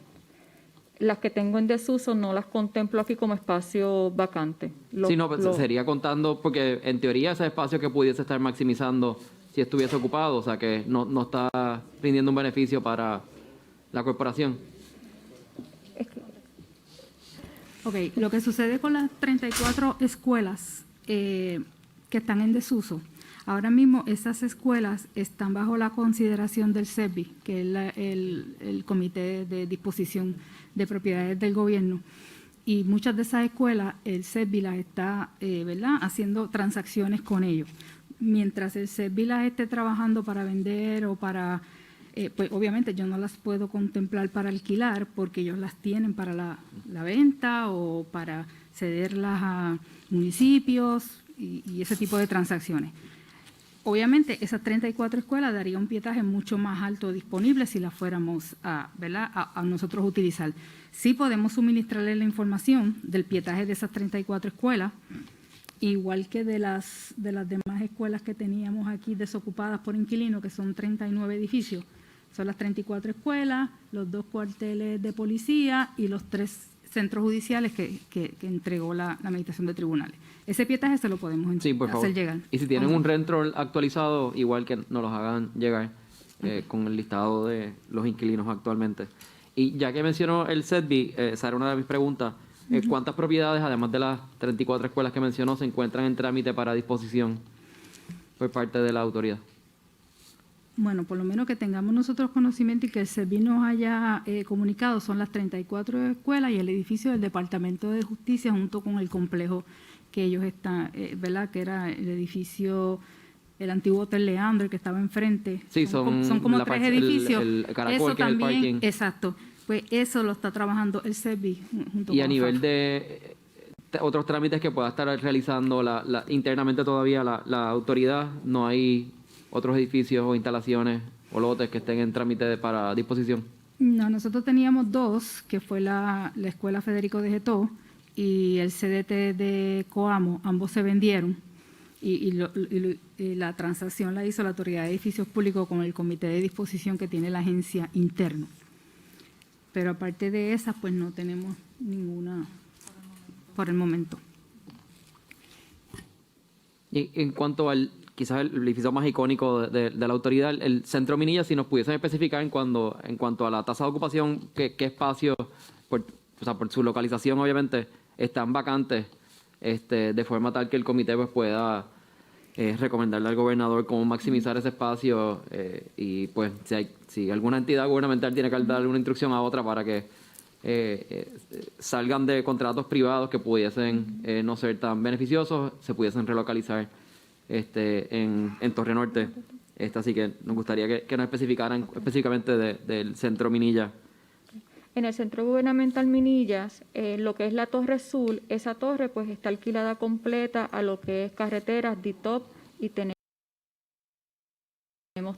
S1: Las que tengo en desuso no las contemplo aquí como espacio vacante.
S10: Sí, no, pues sería contando, porque en teoría ese espacio que pudiese estar maximizando si estuviese ocupado, o sea que no está rindiendo un beneficio para la corporación.
S7: Ok, lo que sucede con las 34 escuelas que están en desuso, ahora mismo esas escuelas están bajo la consideración del CEBI, que es el Comité de Disposición de Propiedades del Gobierno, y muchas de esas escuelas el CEBI las está ¿verdad? haciendo transacciones con ellos. Mientras el CEBI las esté trabajando para vender o para, pues obviamente yo no las puedo contemplar para alquilar porque ellos las tienen para la venta o para cederlas a municipios y ese tipo de transacciones. Obviamente, esas 34 escuelas daría un pietaje mucho más alto disponible si las fuéramos ¿verdad? a nosotros utilizar. Sí podemos suministrarle la información del pietaje de esas 34 escuelas, igual que de las demás escuelas que teníamos aquí desocupadas por inquilino, que son 39 edificios. Son las 34 escuelas, los 2 cuarteles de policía y los 3 centros judiciales que entregó la Administración de Tribunales. Ese pietaje se lo podemos hacer llegar.
S10: Y si tienen un rentrol actualizado, igual que nos los hagan llegar con el listado de los inquilinos actualmente. Y ya que mencionó el CEDBI, esa era una de mis preguntas. ¿Cuántas propiedades, además de las 34 escuelas que mencionó, se encuentran en trámite para disposición por parte de la autoridad?
S7: Bueno, por lo menos que tengamos nosotros conocimiento y que el SERVIS nos haya comunicado, son las 34 escuelas y el edificio del Departamento de Justicia junto con el complejo que ellos están, ¿verdad? Que era el edificio, el antiguo Hotel Leandro, el que estaba enfrente.
S10: Sí,
S7: son como
S10: la
S7: 3
S10: parte-
S7: edificios.
S10: el caracol,
S7: eso
S10: que es el
S7: también,
S10: parking.
S7: exacto. Pues eso lo está trabajando el SERVIS junto
S10: Y
S7: con
S10: a nivel
S7: FAF.
S10: de otros trámites que pueda estar realizando internamente todavía la autoridad, no hay otros edificios o instalaciones o lotes que estén en trámite para disposición.
S7: No, nosotros teníamos 2, que fue la Escuela Federico de Getó y el CDT de Coamo, ambos se vendieron y la transacción la hizo la Autoridad de Edificios Públicos con el comité de disposición que tiene la agencia interno. Pero aparte de esas, pues no tenemos ninguna por el momento.
S10: Y en cuanto al, quizás el edificio más icónico de la autoridad, el Centro Minilla, si nos pudiesen especificar en cuanto a la tasa de ocupación, qué espacios, por su localización obviamente, están vacantes, de forma tal que el comité pues pueda recomendarle al gobernador cómo maximizar ese espacio y pues si alguna entidad gubernamental tiene que dar alguna instrucción a otra para que salgan de contratos privados que pudiesen no ser tan beneficiosos, se pudiesen relocalizar en Torre Norte. Así que nos gustaría que nos especificaran específicamente del Centro Minilla.
S1: En el Centro Gubernamental Minillas, lo que es la Torre Sur, esa torre pues está alquilada completa a lo que es carreteras, DITOP, y tenemos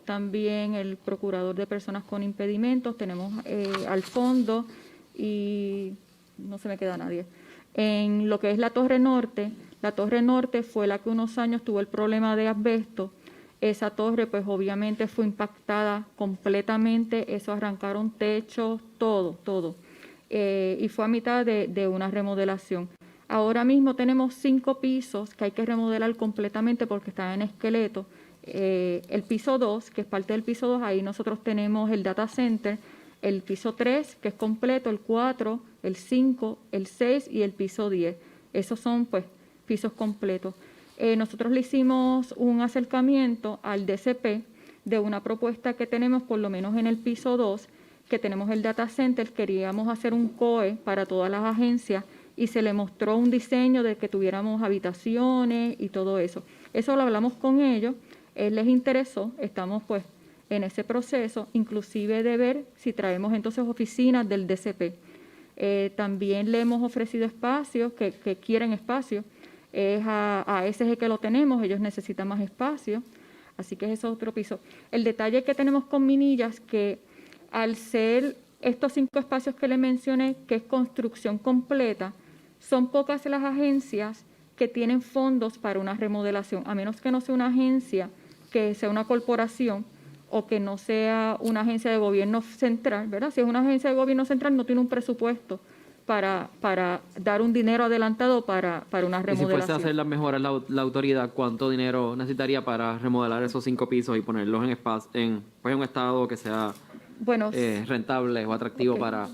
S1: también el procurador de personas con impedimentos, tenemos al fondo y no se me queda nadie. En lo que es la Torre Norte fue la que unos años tuvo el problema de asbesto. Esa torre pues obviamente fue impactada completamente, eso arrancaron techos, todo. Y fue a mitad de una remodelación. Ahora mismo tenemos 5 pisos que hay que remodelar completamente porque están en esqueleto. El piso 2, que es parte del piso 2, ahí nosotros tenemos el data center, el piso 3, que es completo, el 4, el 5, el 6 y el piso 10. Esos son pues pisos completos. Nosotros le hicimos un acercamiento al DCP de una propuesta que tenemos por lo menos en el piso 2, que tenemos el data center, queríamos hacer un COE para todas las agencias y se le mostró un diseño de que tuviéramos habitaciones y todo eso. Eso lo hablamos con ellos, les interesó, estamos pues en ese proceso, inclusive de ver si traemos entonces oficinas del DCP. También le hemos ofrecido espacios que quieren espacio. Es a SG que lo tenemos, ellos necesitan más espacio, así que ese es otro piso. El detalle que tenemos con Minillas, que al ser estos 5 espacios que le mencioné, que es construcción completa, son pocas las agencias que tienen fondos para una remodelación, a menos que no sea una agencia, que sea una corporación o que no sea una agencia de gobierno central, ¿verdad? Si es una agencia de gobierno central no tiene un presupuesto para dar un dinero adelantado para una remodelación.
S10: Y si fuese a hacer las mejoras la autoridad, ¿cuánto dinero necesitaría para remodelar esos 5 pisos y ponerlos en un estado que sea rentable o atractivo para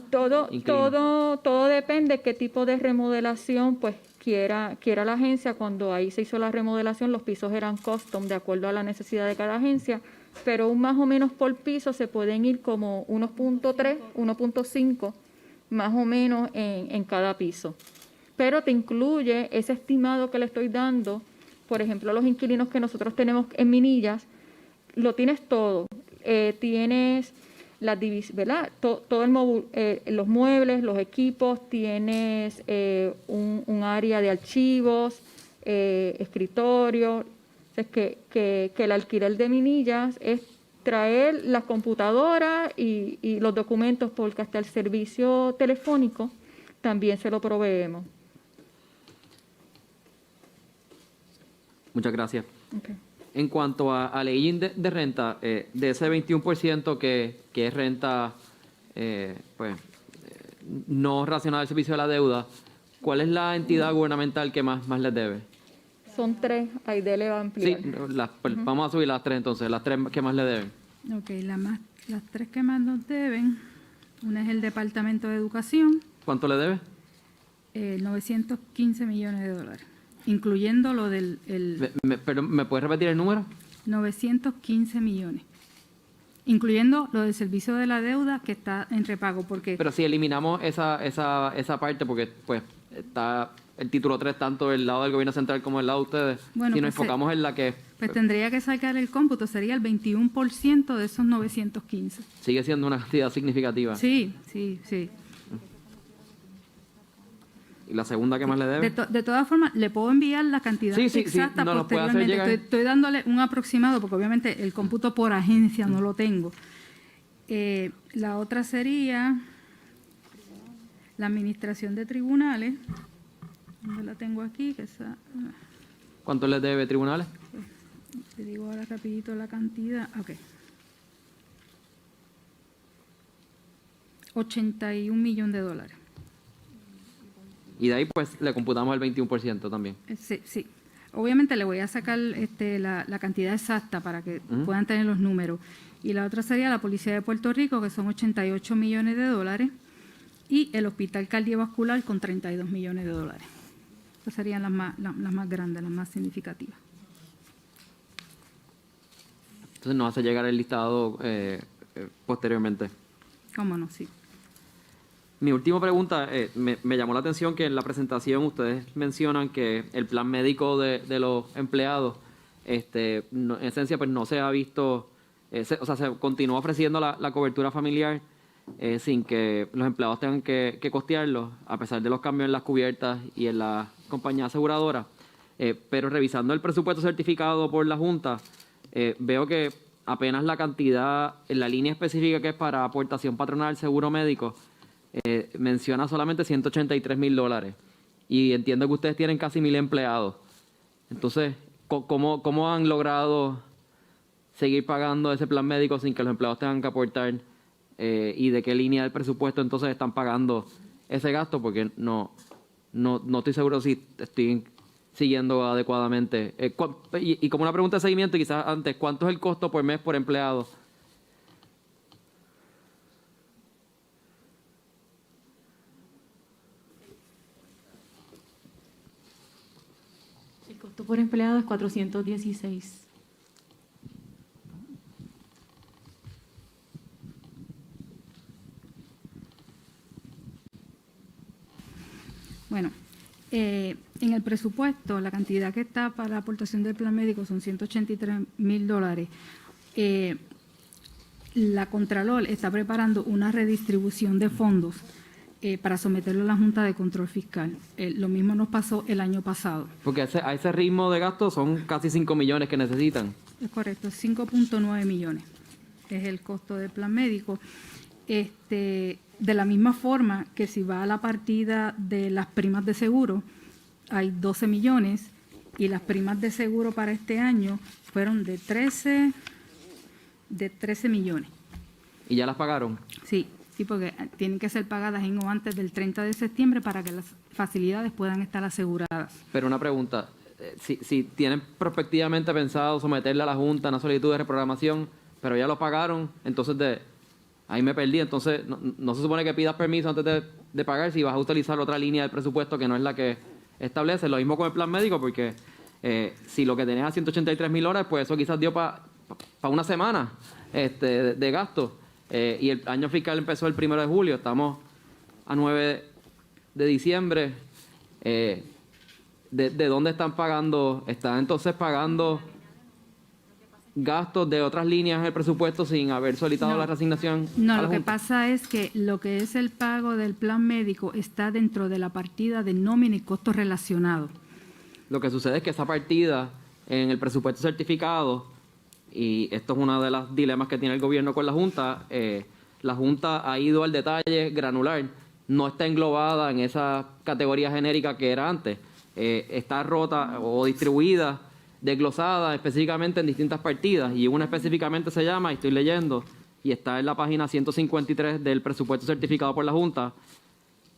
S10: inquilinos?
S1: Todo depende qué tipo de remodelación pues quiera la agencia. Cuando ahí se hizo la remodelación, los pisos eran custom de acuerdo a la necesidad de cada agencia, pero más o menos por piso se pueden ir como 1.3, 1.5 más o menos en cada piso. Pero te incluye ese estimado que le estoy dando, por ejemplo, los inquilinos que nosotros tenemos en Minillas, lo tienes todo. Tienes la ¿verdad? Todo los muebles, los equipos, tienes un área de archivos, escritorio. Es que el alquiler de Minillas es traer las computadoras y los documentos, porque hasta el servicio telefónico también se lo proveemos.
S10: Muchas gracias.
S1: Okay.
S10: En cuanto a ley de renta, de ese 21% que es renta no relacionada al servicio de la deuda, ¿cuál es la entidad gubernamental que más les debe?
S1: Son 3, Aide va a ampliar.
S10: Sí, vamos a subir las 3 entonces, las 3 que más le deben.
S7: Ok, las 3 que más nos deben, una es el Departamento de Educación.
S10: ¿Cuánto le debe?
S7: 915 millones de dólares, incluyendo lo del...
S10: Pero, ¿me puedes repetir el número?
S7: 915 millones, incluyendo lo del servicio de la deuda que está en repago, porque...
S10: Pero si eliminamos esa parte, porque pues está el título 3 tanto del lado del gobierno central como del lado de ustedes,
S7: Bueno,
S10: si
S7: pues
S10: nos enfocamos en la que
S7: Pues tendría que sacar el cómputo, sería el 21% de esos 915.
S10: sigue siendo una cantidad significativa.
S7: Sí, sí, sí.
S10: ¿Y la segunda que más le debe?
S7: De todas formas, le puedo enviar la cantidad
S10: Sí,
S7: exacta
S10: nos lo puede hacer
S7: posteriormente.
S10: llegar.
S7: Estoy dándole un aproximado, porque obviamente el cómputo por agencia no lo tengo. La otra sería la administración de tribunales. ¿Dónde la tengo aquí?
S10: ¿Cuánto les debe tribunales?
S7: Te digo ahora rapidito la cantidad. Ok. 81 millones de dólares.
S10: Y de ahí pues le computamos el 21% también.
S7: Sí, sí. Obviamente le voy a sacar la cantidad exacta para que puedan tener los números. Y la otra sería la Policía de Puerto Rico, que son 88 millones de dólares, y el Hospital Cardiovascular con 32 millones de dólares. Esas serían las más grandes, las más significativas.
S10: Entonces nos hace llegar el listado posteriormente.
S7: ¿Cómo no? Sí.
S10: Mi última pregunta, me llamó la atención que en la presentación ustedes mencionan que el plan médico de los empleados, en esencia, pues no se ha visto, se continúa ofreciendo la cobertura familiar sin que los empleados tengan que costearlo, a pesar de los cambios en las cubiertas y en la compañía aseguradora. Pero revisando el presupuesto certificado por la Junta, veo que apenas la cantidad, en la línea específica que es para aportación patronal seguro médico, menciona solamente $183,000 y entiendo que ustedes tienen casi 1,000 empleados. Entonces, ¿cómo han logrado seguir pagando ese plan médico sin que los empleados tengan que aportar? ¿Y de qué línea del presupuesto entonces están pagando ese gasto? Porque no estoy seguro si estoy siguiendo adecuadamente. Y como una pregunta de seguimiento, quizás antes, ¿cuánto es el costo por mes por empleado?
S11: El costo por empleado es 416.
S7: Bueno, en el presupuesto, la cantidad que está para la aportación del plan médico son $183,000. La Contralor está preparando una redistribución de fondos para someterlo a la Junta de Control Fiscal. Lo mismo nos pasó el año pasado.
S10: Porque a ese ritmo de gasto son casi 5 millones que necesitan.
S7: Es correcto, 5.9 millones es el costo del plan médico. De la misma forma que si va a la partida de las primas de seguro, hay 12 millones y las primas de seguro para este año fueron de 13 millones.
S10: ¿Y ya las pagaron?
S7: Sí, porque tienen que ser pagadas en o antes del 30 de septiembre para que las facilidades puedan estar aseguradas.
S10: Pero una pregunta, si tienen prospectivamente pensado someterle a la Junta una solicitud de reprogramación, pero ya lo pagaron, entonces ahí me perdí. Entonces no se supone que pidas permiso antes de pagar si vas a utilizar otra línea del presupuesto que no es la que establece. Lo mismo con el plan médico, porque si lo que tenés a $183,000, pues eso quizás dio para una semana de gasto. Y el año fiscal empezó el 1 de julio, estamos a 9 de diciembre. ¿De dónde están pagando? ¿Están entonces pagando gastos de otras líneas del presupuesto sin haber solicitado la reasignación?
S7: No, lo que pasa es que lo que es el pago del plan médico está dentro de la partida de nómina y costos relacionados.
S10: Lo que sucede es que esa partida en el presupuesto certificado, y esto es uno de los dilemas que tiene el gobierno con la Junta ha ido al detalle granular, no está englobada en esa categoría genérica que era antes, está rota o distribuida, desglosada específicamente en distintas partidas, y una específicamente se llama, y estoy leyendo, y está en la página 153 del presupuesto certificado por la Junta,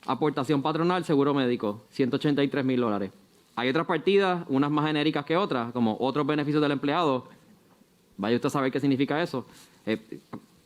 S10: aportación patronal, seguro médico, $183,000. Hay otras partidas, unas más genéricas que otras, como otros beneficios del empleado. Vaya usted a saber qué significa eso.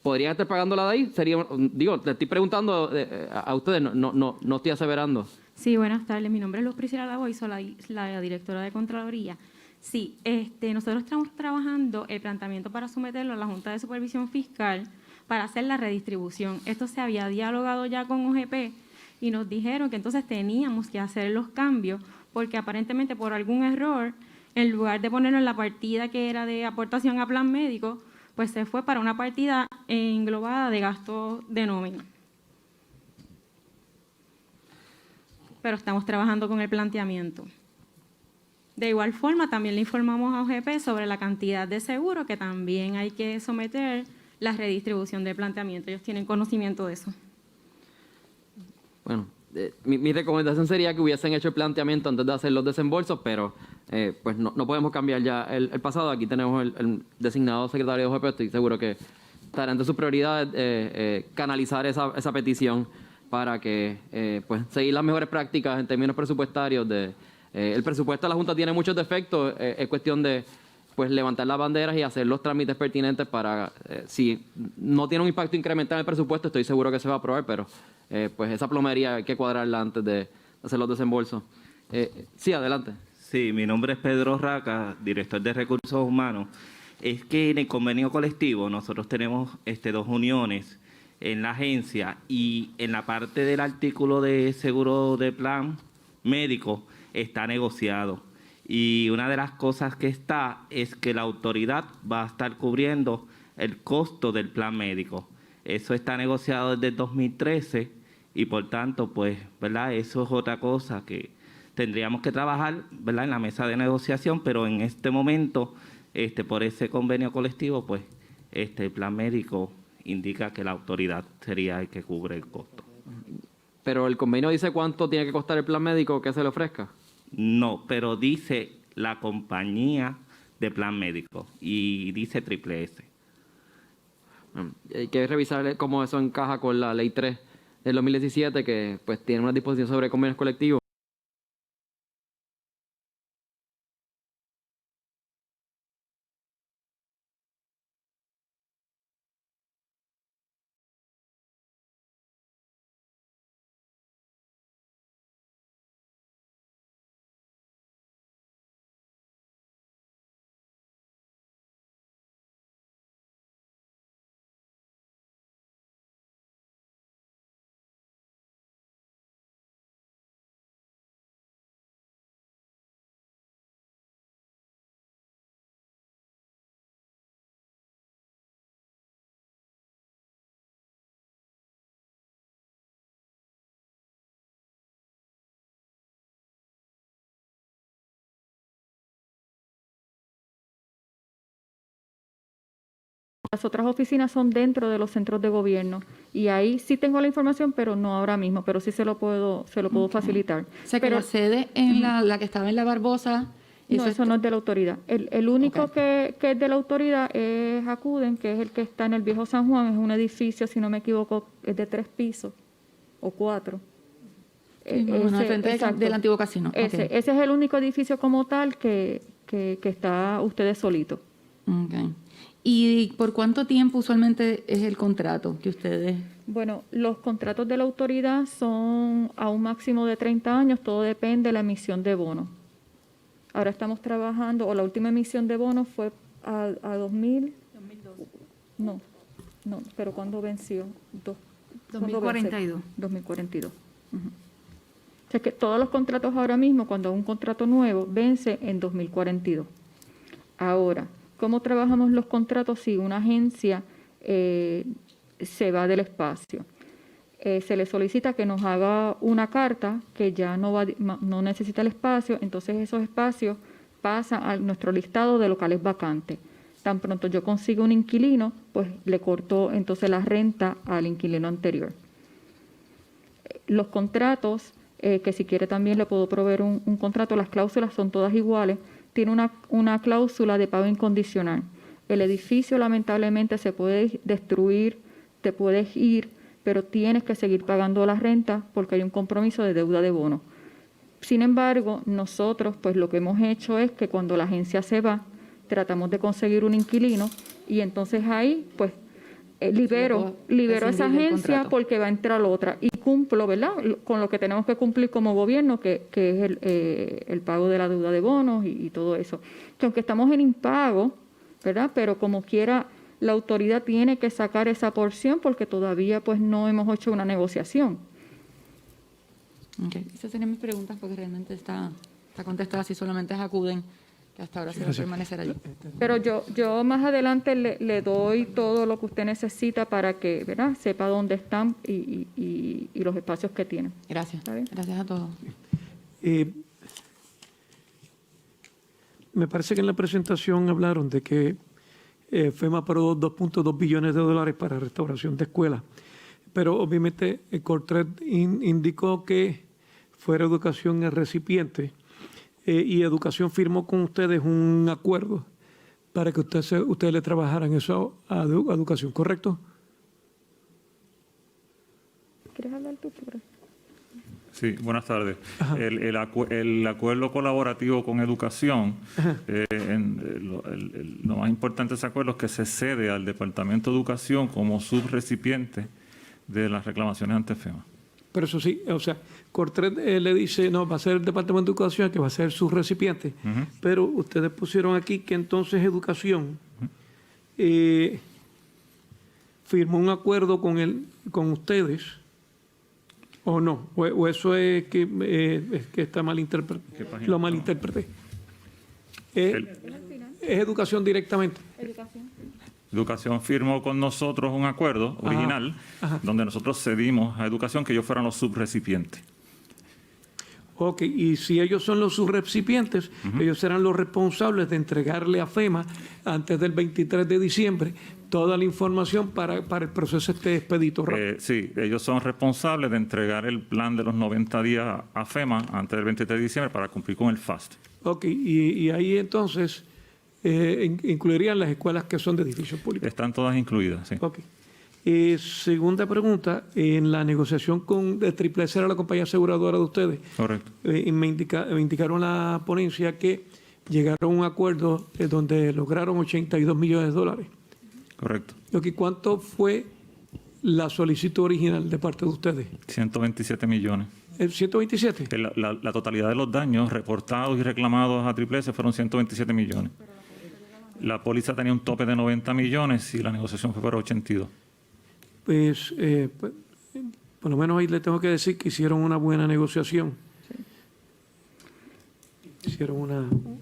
S10: ¿Podrían estar pagándola de ahí? Le estoy preguntando a ustedes, no estoy aseverando.
S11: Sí, buenas tardes. Mi nombre es Luz Priscila Lavoy, soy la directora de Contraloría. Sí, nosotros estamos trabajando el planteamiento para someterlo a la Junta de Supervisión Fiscal para hacer la redistribución. Esto se había dialogado ya con OGP y nos dijeron que entonces teníamos que hacer los cambios porque aparentemente por algún error, en lugar de ponerlo en la partida que era de aportación a plan médico, pues se fue para una partida englobada de gastos de nómina. Pero estamos trabajando con el planteamiento. De igual forma, también le informamos a OGP sobre la cantidad de seguro que también hay que someter la redistribución del planteamiento. Ellos tienen conocimiento de eso.
S10: Bueno, mi recomendación sería que hubiesen hecho el planteamiento antes de hacer los desembolsos, pero pues no podemos cambiar ya el pasado. Aquí tenemos el designado secretario de OGP, estoy seguro que estará entre sus prioridades canalizar esa petición para que pues seguir las mejores prácticas en términos presupuestarios. El presupuesto de la Junta tiene muchos defectos, es cuestión de pues levantar las banderas y hacer los trámites pertinentes para, si no tiene un impacto incremental en el presupuesto, estoy seguro que se va a aprobar, pero pues esa plomería hay que cuadrarla antes de hacer los desembolsos. Sí, adelante.
S12: Sí, mi nombre es Pedro Raca, director de Recursos Humanos. Es que en el convenio colectivo nosotros tenemos 2 uniones en la agencia y en la parte del artículo de seguro de plan médico está negociado. Y una de las cosas que está es que la autoridad va a estar cubriendo el costo del plan médico. Eso está negociado desde el 2013 y por tanto, pues, ¿verdad? Eso es otra cosa que tendríamos que trabajar, ¿verdad? En la mesa de negociación, pero en este momento, por ese convenio colectivo, pues, el plan médico indica que la autoridad sería el que cubre el costo.
S10: Pero el convenio dice cuánto tiene que costar el plan médico que se le ofrezca.
S12: No, pero dice la compañía de plan médico y dice Triple S.
S10: Hay que revisar cómo eso encaja con la Ley 3 del 2017, que pues tiene una disposición sobre convenios colectivos.
S1: Las otras oficinas son dentro de los centros de gobierno y ahí sí tengo la información, pero no ahora mismo, pero sí se lo puedo facilitar.
S13: O sea, que
S1: pero
S13: la sede en la que estaba en la Barbosa...
S1: No, eso no es de la autoridad. El único que es de la autoridad es Acuden, que es el que está en el Viejo San Juan. Es un edificio, si no me equivoco, es de 3 pisos o 4.
S13: Al frente del antiguo casino.
S1: Ese es el único edificio como tal que está ustedes solitos.
S13: Okay. ¿Y por cuánto tiempo usualmente es el contrato que ustedes...?
S1: Bueno, los contratos de la autoridad son a un máximo de 30 años, todo depende de la emisión de bonos. Ahora estamos trabajando, o la última emisión de bonos fue a 2000... 2012. No, pero ¿cuándo venció?
S13: 2042.
S1: 2042. Uh-huh. O sea que todos los contratos ahora mismo, cuando un contrato nuevo, vence en 2042. Ahora, ¿cómo trabajamos los contratos si una agencia se va del espacio? Se le solicita que nos haga una carta que ya no necesita el espacio, entonces esos espacios pasan a nuestro listado de locales vacantes. Tan pronto yo consigo un inquilino, pues le corto entonces la renta al inquilino anterior. Los contratos, que si quiere también le puedo proveer un contrato, las cláusulas son todas iguales, tiene una cláusula de pago incondicional. El edificio lamentablemente se puede destruir, te puedes ir, pero tienes que seguir pagando la renta porque hay un compromiso de deuda de bono. Sin embargo, nosotros pues lo que hemos hecho es que cuando la agencia se va, tratamos de conseguir un inquilino y entonces ahí pues libero a esa agencia porque va a entrar otra. Y cumplo, ¿verdad?, con lo que tenemos que cumplir como gobierno, que es el pago de la deuda de bonos y todo eso. Que aunque estamos en impago, ¿verdad?, pero como quiera, la autoridad tiene que sacar esa porción porque todavía pues no hemos hecho una negociación.
S13: Okay. Esas serían mis preguntas porque realmente está contestada si solamente acuden, que hasta ahora se va a permanecer allí.
S1: Pero yo más adelante le doy todo lo que usted necesita para que, ¿verdad?, sepa dónde están y los espacios que tienen.
S13: Gracias. Gracias a todos.
S2: Me parece que en la presentación hablaron de que FEMA aprobó 2.2 billones de dólares para restauración de escuelas, pero obviamente Cortred indicó que fuera Educación el recipiente y Educación firmó con ustedes un acuerdo para que ustedes le trabajaran eso a Educación, ¿correcto?
S1: ¿Quieres hablar tú?
S4: Sí, buenas tardes. El acuerdo colaborativo con Educación, lo más importante de ese acuerdo es que se cede al Departamento de Educación como subrecipiente de las reclamaciones ante FEMA.
S2: Pero eso sí, o sea, Cortred le dice, no, va a ser el Departamento de Educación que va a ser su recipiente, pero ustedes pusieron aquí que entonces Educación firmó un acuerdo con ustedes, ¿o no? ¿O eso es que está malinterpretado? Lo malinterpreté. Es Educación directamente.
S4: Educación firmó con nosotros un acuerdo original donde nosotros cedimos a Educación que ellos fueran los subrecipientes.
S2: Ok, y si ellos son los subrecipientes, ellos serán los responsables de entregarle a FEMA antes del 23 de diciembre toda la información para el proceso expedito.
S4: Sí, ellos son responsables de entregar el plan de los 90 días a FEMA antes del 23 de diciembre para cumplir con el FAST.
S2: Ok, y ahí entonces incluirían las escuelas que son de edificios públicos.
S4: Están todas incluidas, sí.
S2: Ok. Segunda pregunta, en la negociación con Triple S, era la compañía aseguradora de ustedes.
S4: Correcto.
S2: Me indicaron la ponencia que llegaron a un acuerdo donde lograron 82 millones de dólares.
S4: Correcto.
S2: ¿Cuánto fue la solicitud original de parte de ustedes?
S4: 127 millones.
S2: ¿127?
S4: La totalidad de los daños reportados y reclamados a Triple S fueron 127 millones. La póliza tenía un tope de 90 millones y la negociación fue para 82.
S2: Pues, por lo menos ahí le tengo que decir que hicieron una buena negociación. Sí. Hicieron una... O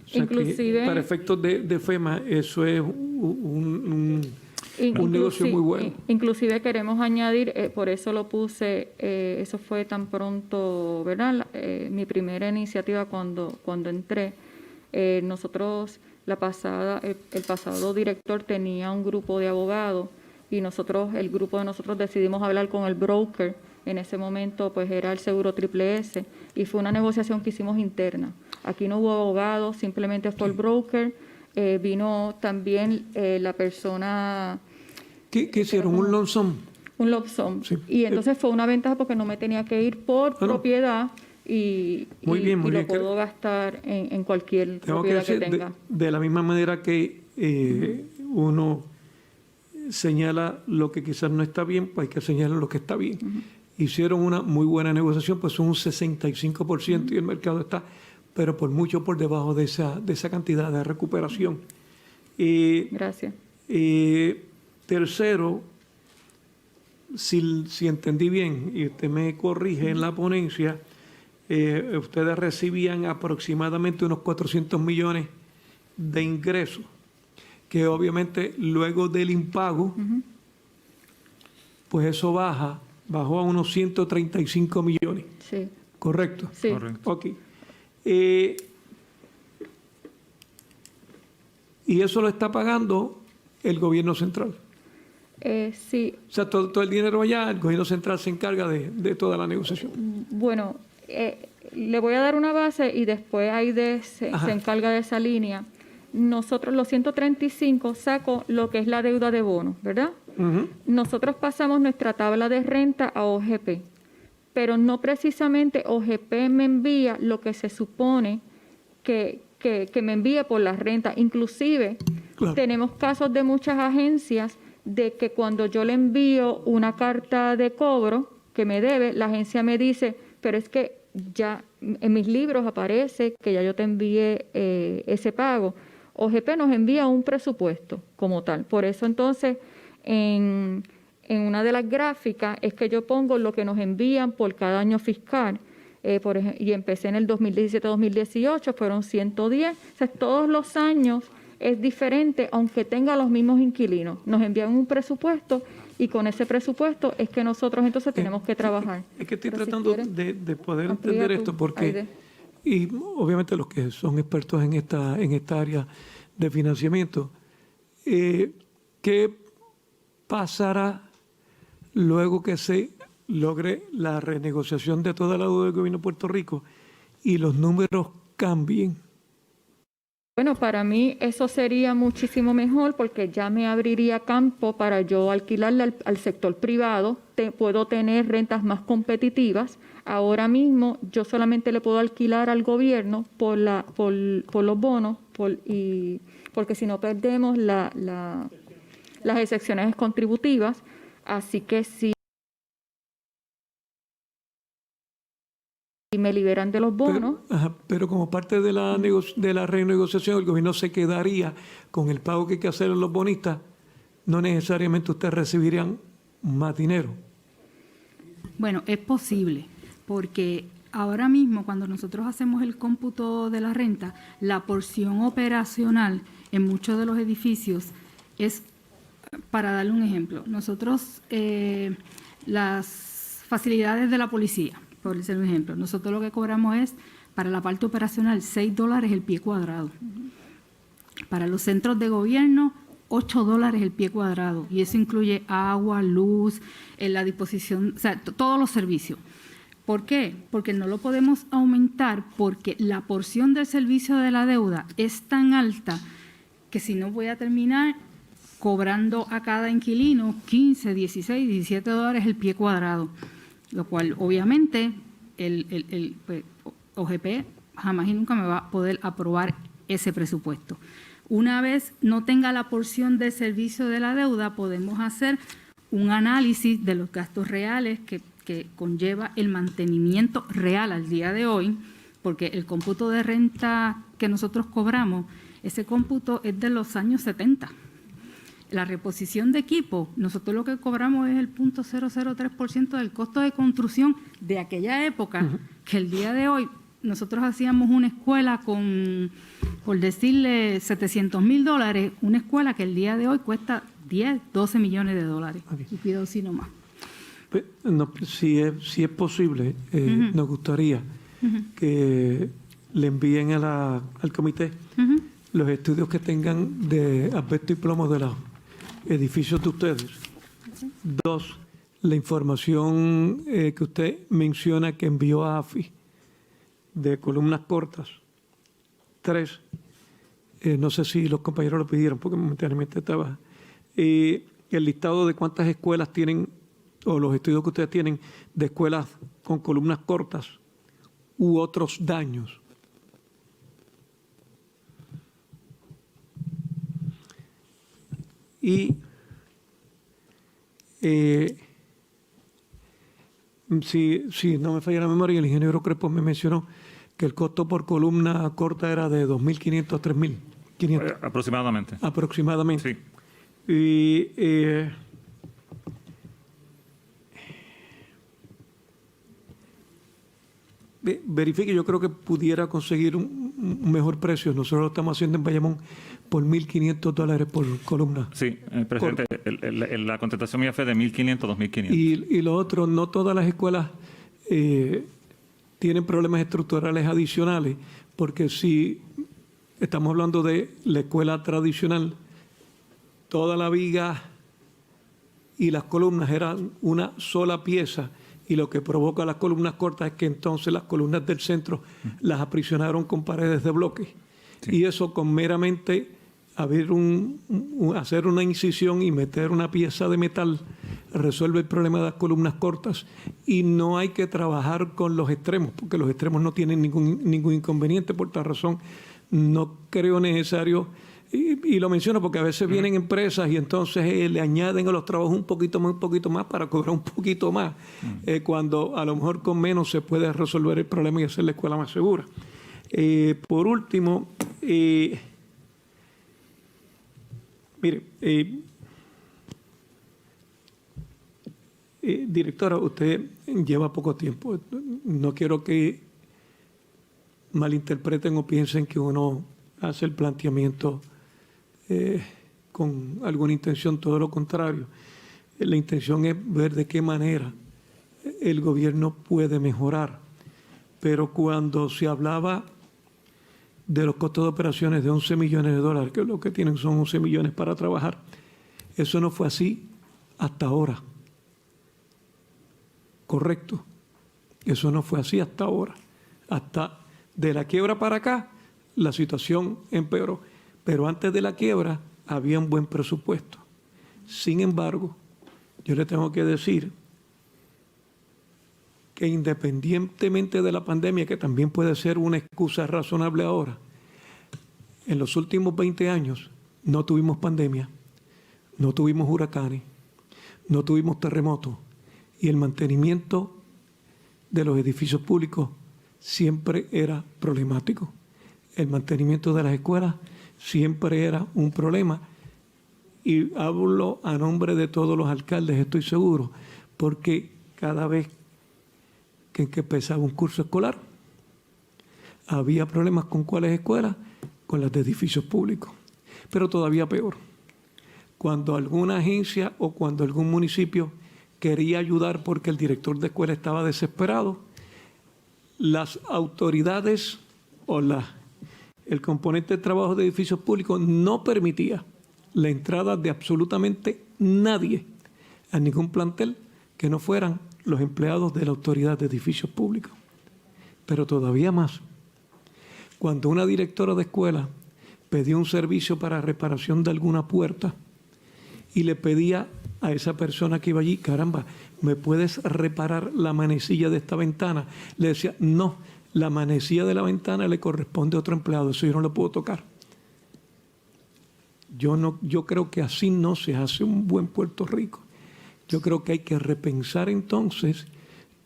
S2: sea,
S1: inclusive,
S2: para efectos de FEMA, eso es un negocio muy bueno.
S1: Inclusive queremos añadir, por eso lo puse, eso fue tan pronto, ¿verdad? Mi primera iniciativa cuando entré. Nosotros, el pasado director tenía un grupo de abogados y el grupo de nosotros decidimos hablar con el broker. En ese momento pues era el seguro Triple S y fue una negociación que hicimos interna. Aquí no hubo abogados, simplemente fue el broker. Vino también la persona...
S2: ¿Qué hicieron? ¿Un lump sum?
S1: Un lump sum.
S2: Sí.
S1: Y entonces fue una ventaja porque no me tenía que ir por propiedad y lo puedo gastar en cualquier propiedad que tenga.
S2: De la misma manera que uno señala lo que quizás no está bien, pues hay que señalar lo que está bien. Hicieron una muy buena negociación, pues son un 65% y el mercado está, pero por mucho por debajo de esa cantidad de recuperación.
S1: Gracias.
S2: Tercero, si entendí bien, y usted me corrige en la ponencia, ustedes recibían aproximadamente unos 400 millones de ingresos, que obviamente luego del impago, pues eso bajó a unos 135 millones.
S1: Sí.
S2: ¿Correcto?
S1: Sí.
S4: Correcto.
S2: Ok. Y eso lo está pagando el gobierno central.
S1: Sí.
S2: O sea, todo el dinero allá, el gobierno central se encarga de toda la negociación.
S1: Bueno, le voy a dar una base y después ahí se encarga de esa línea. Nosotros, los 135, saco lo que es la deuda de bonos, ¿verdad? Nosotros pasamos nuestra tabla de renta a OGP, pero no precisamente OGP me envía lo que se supone que me envíe por la renta. Inclusive, tenemos casos de muchas agencias de que cuando yo le envío una carta de cobro, que me debe, la agencia me dice, pero es que ya en mis libros aparece que ya yo te envié ese pago. OGP nos envía un presupuesto como tal. Por eso entonces en una de las gráficas es que yo pongo lo que nos envían por cada año fiscal. Y empecé en el 2017-2018, fueron 110. O sea, todos los años es diferente, aunque tenga los mismos inquilinos. Nos envían un presupuesto y con ese presupuesto es que nosotros entonces tenemos que trabajar.
S2: Es que estoy
S1: Pero
S2: tratando
S1: si quieres,
S2: de poder
S1: amplía
S2: entender
S1: tú,
S2: esto porque,
S1: Aide.
S2: y obviamente los que son expertos en esta área de financiamiento, ¿qué pasará luego que se logre la renegociación de toda la deuda del gobierno de Puerto Rico y los números cambien?
S1: Bueno, para mí eso sería muchísimo mejor porque ya me abriría campo para yo alquilarle al sector privado. Puedo tener rentas más competitivas. Ahora mismo yo solamente le puedo alquilar al gobierno por los bonos porque si no perdemos las excepciones contributivas. Así que si me liberan de los bonos.
S2: Pero como parte de la renegociación, el gobierno se quedaría con el pago que hay que hacer a los bonistas, no necesariamente ustedes recibirían más dinero.
S7: Bueno, es posible, porque ahora mismo cuando nosotros hacemos el cómputo de la renta, la porción operacional en muchos de los edificios es, para darle un ejemplo, nosotros las facilidades de la policía, por decir un ejemplo, nosotros lo que cobramos es, para la parte operacional, $6 el pie cuadrado. Para los centros de gobierno, $8 el pie cuadrado. Y eso incluye agua, luz, la disposición, o sea, todos los servicios. ¿Por qué? Porque no lo podemos aumentar porque la porción del servicio de la deuda es tan alta que si no voy a terminar cobrando a cada inquilino $15, $16, $17 el pie cuadrado. Lo cual obviamente pues, OGP jamás y nunca me va a poder aprobar ese presupuesto. Una vez no tenga la porción de servicio de la deuda, podemos hacer un análisis de los gastos reales que conlleva el mantenimiento real al día de hoy, porque el cómputo de renta que nosotros cobramos, ese cómputo es de los años 70. La reposición de equipo, nosotros lo que cobramos es el 0.003% del costo de construcción de aquella época, que el día de hoy nosotros hacíamos una escuela con, por decirle, $700,000, una escuela que el día de hoy cuesta 10, 12 millones de dólares. Y cuidado si no más.
S2: Pues, no, si es posible, nos gustaría que le envíen al comité los estudios que tengan de asbesto y plomo de los edificios de ustedes. 2, la información que usted menciona que envió a AFI de columnas cortas. 3, no sé si los compañeros lo pidieron porque momentáneamente estaba, el listado de cuántas escuelas tienen o los estudios que ustedes tienen de escuelas con columnas cortas u otros daños. Y si no me falla la memoria, el ingeniero Crespo me mencionó que el costo por columna corta era de $2,500 a $3,500.
S4: Aproximadamente.
S2: Aproximadamente.
S4: Sí.
S2: Y verifique, yo creo que pudiera conseguir un mejor precio. Nosotros lo estamos haciendo en Bayamón por $1,500 por columna.
S4: Sí, presidente, la contestación mía fue de $1,500 a $2,500.
S2: Y lo otro, no todas las escuelas tienen problemas estructurales adicionales, porque si estamos hablando de la escuela tradicional, toda la viga y las columnas eran una sola pieza, y lo que provoca las columnas cortas es que entonces las columnas del centro las aprisionaron con paredes de bloque. Sí. Y eso con meramente hacer una incisión y meter una pieza de metal resuelve el problema de las columnas cortas, y no hay que trabajar con los extremos, porque los extremos no tienen ningún inconveniente. Por tal razón, no creo necesario y lo menciono porque a veces vienen empresas y entonces le añaden a los trabajos un poquito más para cobrar un poquito más, cuando a lo mejor con menos se puede resolver el problema y hacer la escuela más segura. Por último, mire, directora, usted lleva poco tiempo. No quiero que malinterpreten o piensen que uno hace el planteamiento con alguna intención, todo lo contrario. La intención es ver de qué manera el gobierno puede mejorar. Pero cuando se hablaba de los costos de operaciones de 11 millones de dólares, que lo que tienen son 11 millones para trabajar, eso no fue así hasta ahora. Correcto. Eso no fue así hasta ahora. Hasta de la quiebra para acá, la situación empeoró. Pero antes de la quiebra había un buen presupuesto. Sin embargo, yo le tengo que decir que independientemente de la pandemia, que también puede ser una excusa razonable ahora, en los últimos 20 años no tuvimos pandemia, no tuvimos huracanes, no tuvimos terremotos, y el mantenimiento de los edificios públicos siempre era problemático. El mantenimiento de las escuelas siempre era un problema. Y hablo a nombre de todos los alcaldes, estoy seguro, porque cada vez que empezaba un curso escolar, había problemas con cuáles escuelas, con las de edificios públicos. Pero todavía peor, cuando alguna agencia o cuando algún municipio quería ayudar porque el director de escuela estaba desesperado, las autoridades o el componente de trabajo de edificios públicos no permitía la entrada de absolutamente nadie a ningún plantel que no fueran los empleados de la autoridad de edificios públicos. Pero todavía más, cuando una directora de escuela pedía un servicio para reparación de alguna puerta y le pedía a esa persona que iba allí, caramba, ¿me puedes reparar la manecilla de esta ventana? Le decía, no, la manecilla de la ventana le corresponde a otro empleado, eso yo no lo puedo tocar. Yo creo que así no se hace un buen Puerto Rico. Yo creo que hay que repensar entonces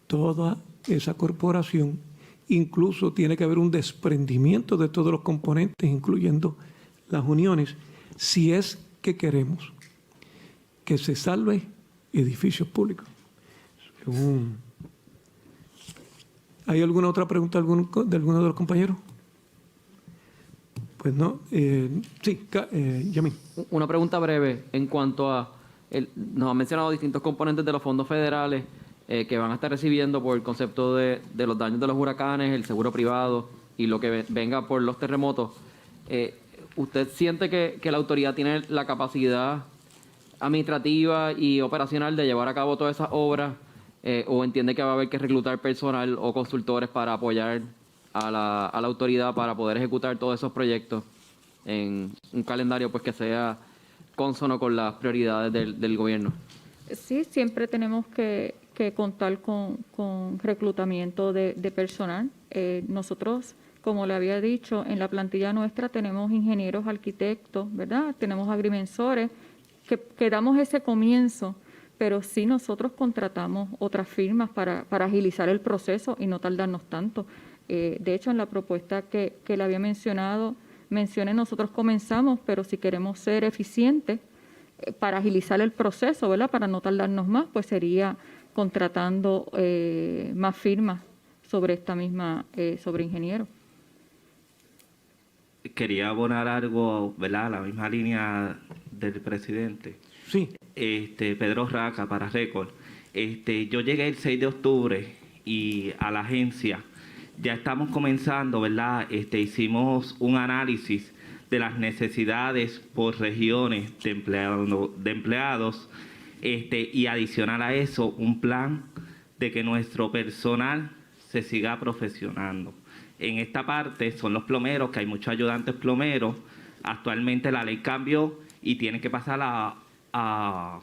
S2: toda esa corporación. Incluso tiene que haber un desprendimiento de todos los componentes, incluyendo las uniones, si es que queremos que se salve edificios públicos. ¿Hay alguna otra pregunta de alguno de los compañeros? Pues no. Sí, Yamín.
S10: Una pregunta breve en cuanto a... nos han mencionado distintos componentes de los fondos federales que van a estar recibiendo por el concepto de los daños de los huracanes, el seguro privado y lo que venga por los terremotos. ¿Usted siente que la autoridad tiene la capacidad administrativa y operacional de llevar a cabo todas esas obras o entiende que va a haber que reclutar personal o consultores para apoyar a la autoridad para poder ejecutar todos esos proyectos en un calendario pues que sea cónsono con las prioridades del gobierno?
S1: Sí, siempre tenemos que contar con reclutamiento de personal. Nosotros, como le había dicho, en la plantilla nuestra tenemos ingenieros, arquitectos, ¿verdad? Tenemos agrimensores que damos ese comienzo, pero sí nosotros contratamos otras firmas para agilizar el proceso y no tardarnos tanto. De hecho, en la propuesta que le había mencionado, nosotros comenzamos, pero si queremos ser eficientes para agilizar el proceso, ¿verdad? Para no tardarnos más, pues sería contratando más firmas sobre esta misma, sobre ingenieros.
S12: Quería abonar algo, ¿verdad? La misma línea del presidente.
S2: Sí.
S12: Pedro Raca, para récord. Yo llegué el 6 de octubre y a la agencia ya estamos comenzando, ¿verdad? Hicimos un análisis de las necesidades por regiones de empleados y adicional a eso, un plan de que nuestro personal se siga profesionando. En esta parte son los plomeros, que hay muchos ayudantes plomeros. Actualmente la ley cambió y tiene que pasar a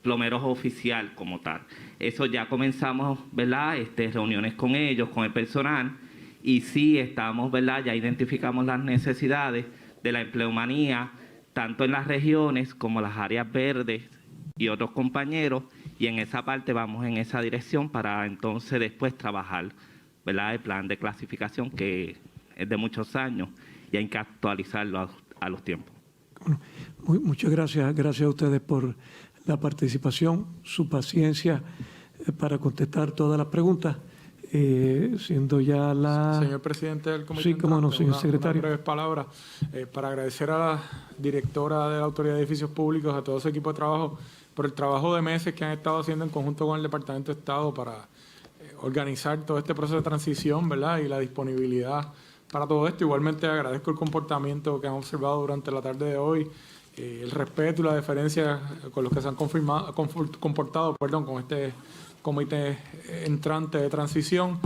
S12: plomeros oficial como tal. Eso ya comenzamos, ¿verdad? Reuniones con ellos, con el personal, y sí estamos, ¿verdad? Ya identificamos las necesidades de la empleomanía, tanto en las regiones como las áreas verdes y otros compañeros, y en esa parte vamos en esa dirección para entonces después trabajar, ¿verdad?, el plan de clasificación que es de muchos años y hay que actualizarlo a los tiempos.
S2: Bueno, muchas gracias. Gracias a ustedes por la participación, su paciencia para contestar todas las preguntas. Siendo ya la...
S14: Señor presidente del comité,
S2: sí, cómo no, señor secretario.
S14: Unas breves palabras para agradecer a la directora de la Autoridad de Edificios Públicos, a todo su equipo de trabajo, por el trabajo de meses que han estado haciendo en conjunto con el Departamento de Estado para organizar todo este proceso de transición, ¿verdad?, y la disponibilidad para todo esto. Igualmente agradezco el comportamiento que han observado durante la tarde de hoy, el respeto y la deferencia con los que se han comportado con este comité entrante de transición.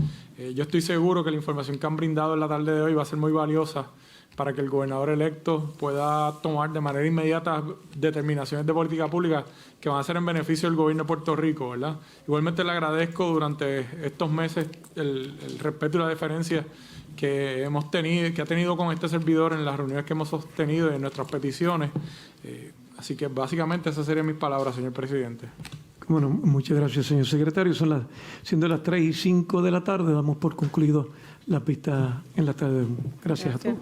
S14: Yo estoy seguro que la información que han brindado en la tarde de hoy va a ser muy valiosa para que el gobernador electo pueda tomar de manera inmediata determinaciones de política pública que van a ser en beneficio del gobierno de Puerto Rico, ¿verdad? Igualmente le agradezco durante estos meses el respeto y la deferencia que hemos tenido, que ha tenido con este servidor en las reuniones que hemos sostenido y en nuestras peticiones. Así que básicamente esas serían mis palabras, señor presidente.
S2: Bueno, muchas gracias, señor secretario. Siendo las 3:05 de la tarde, damos por concluido la pista en la tarde. Gracias a todos.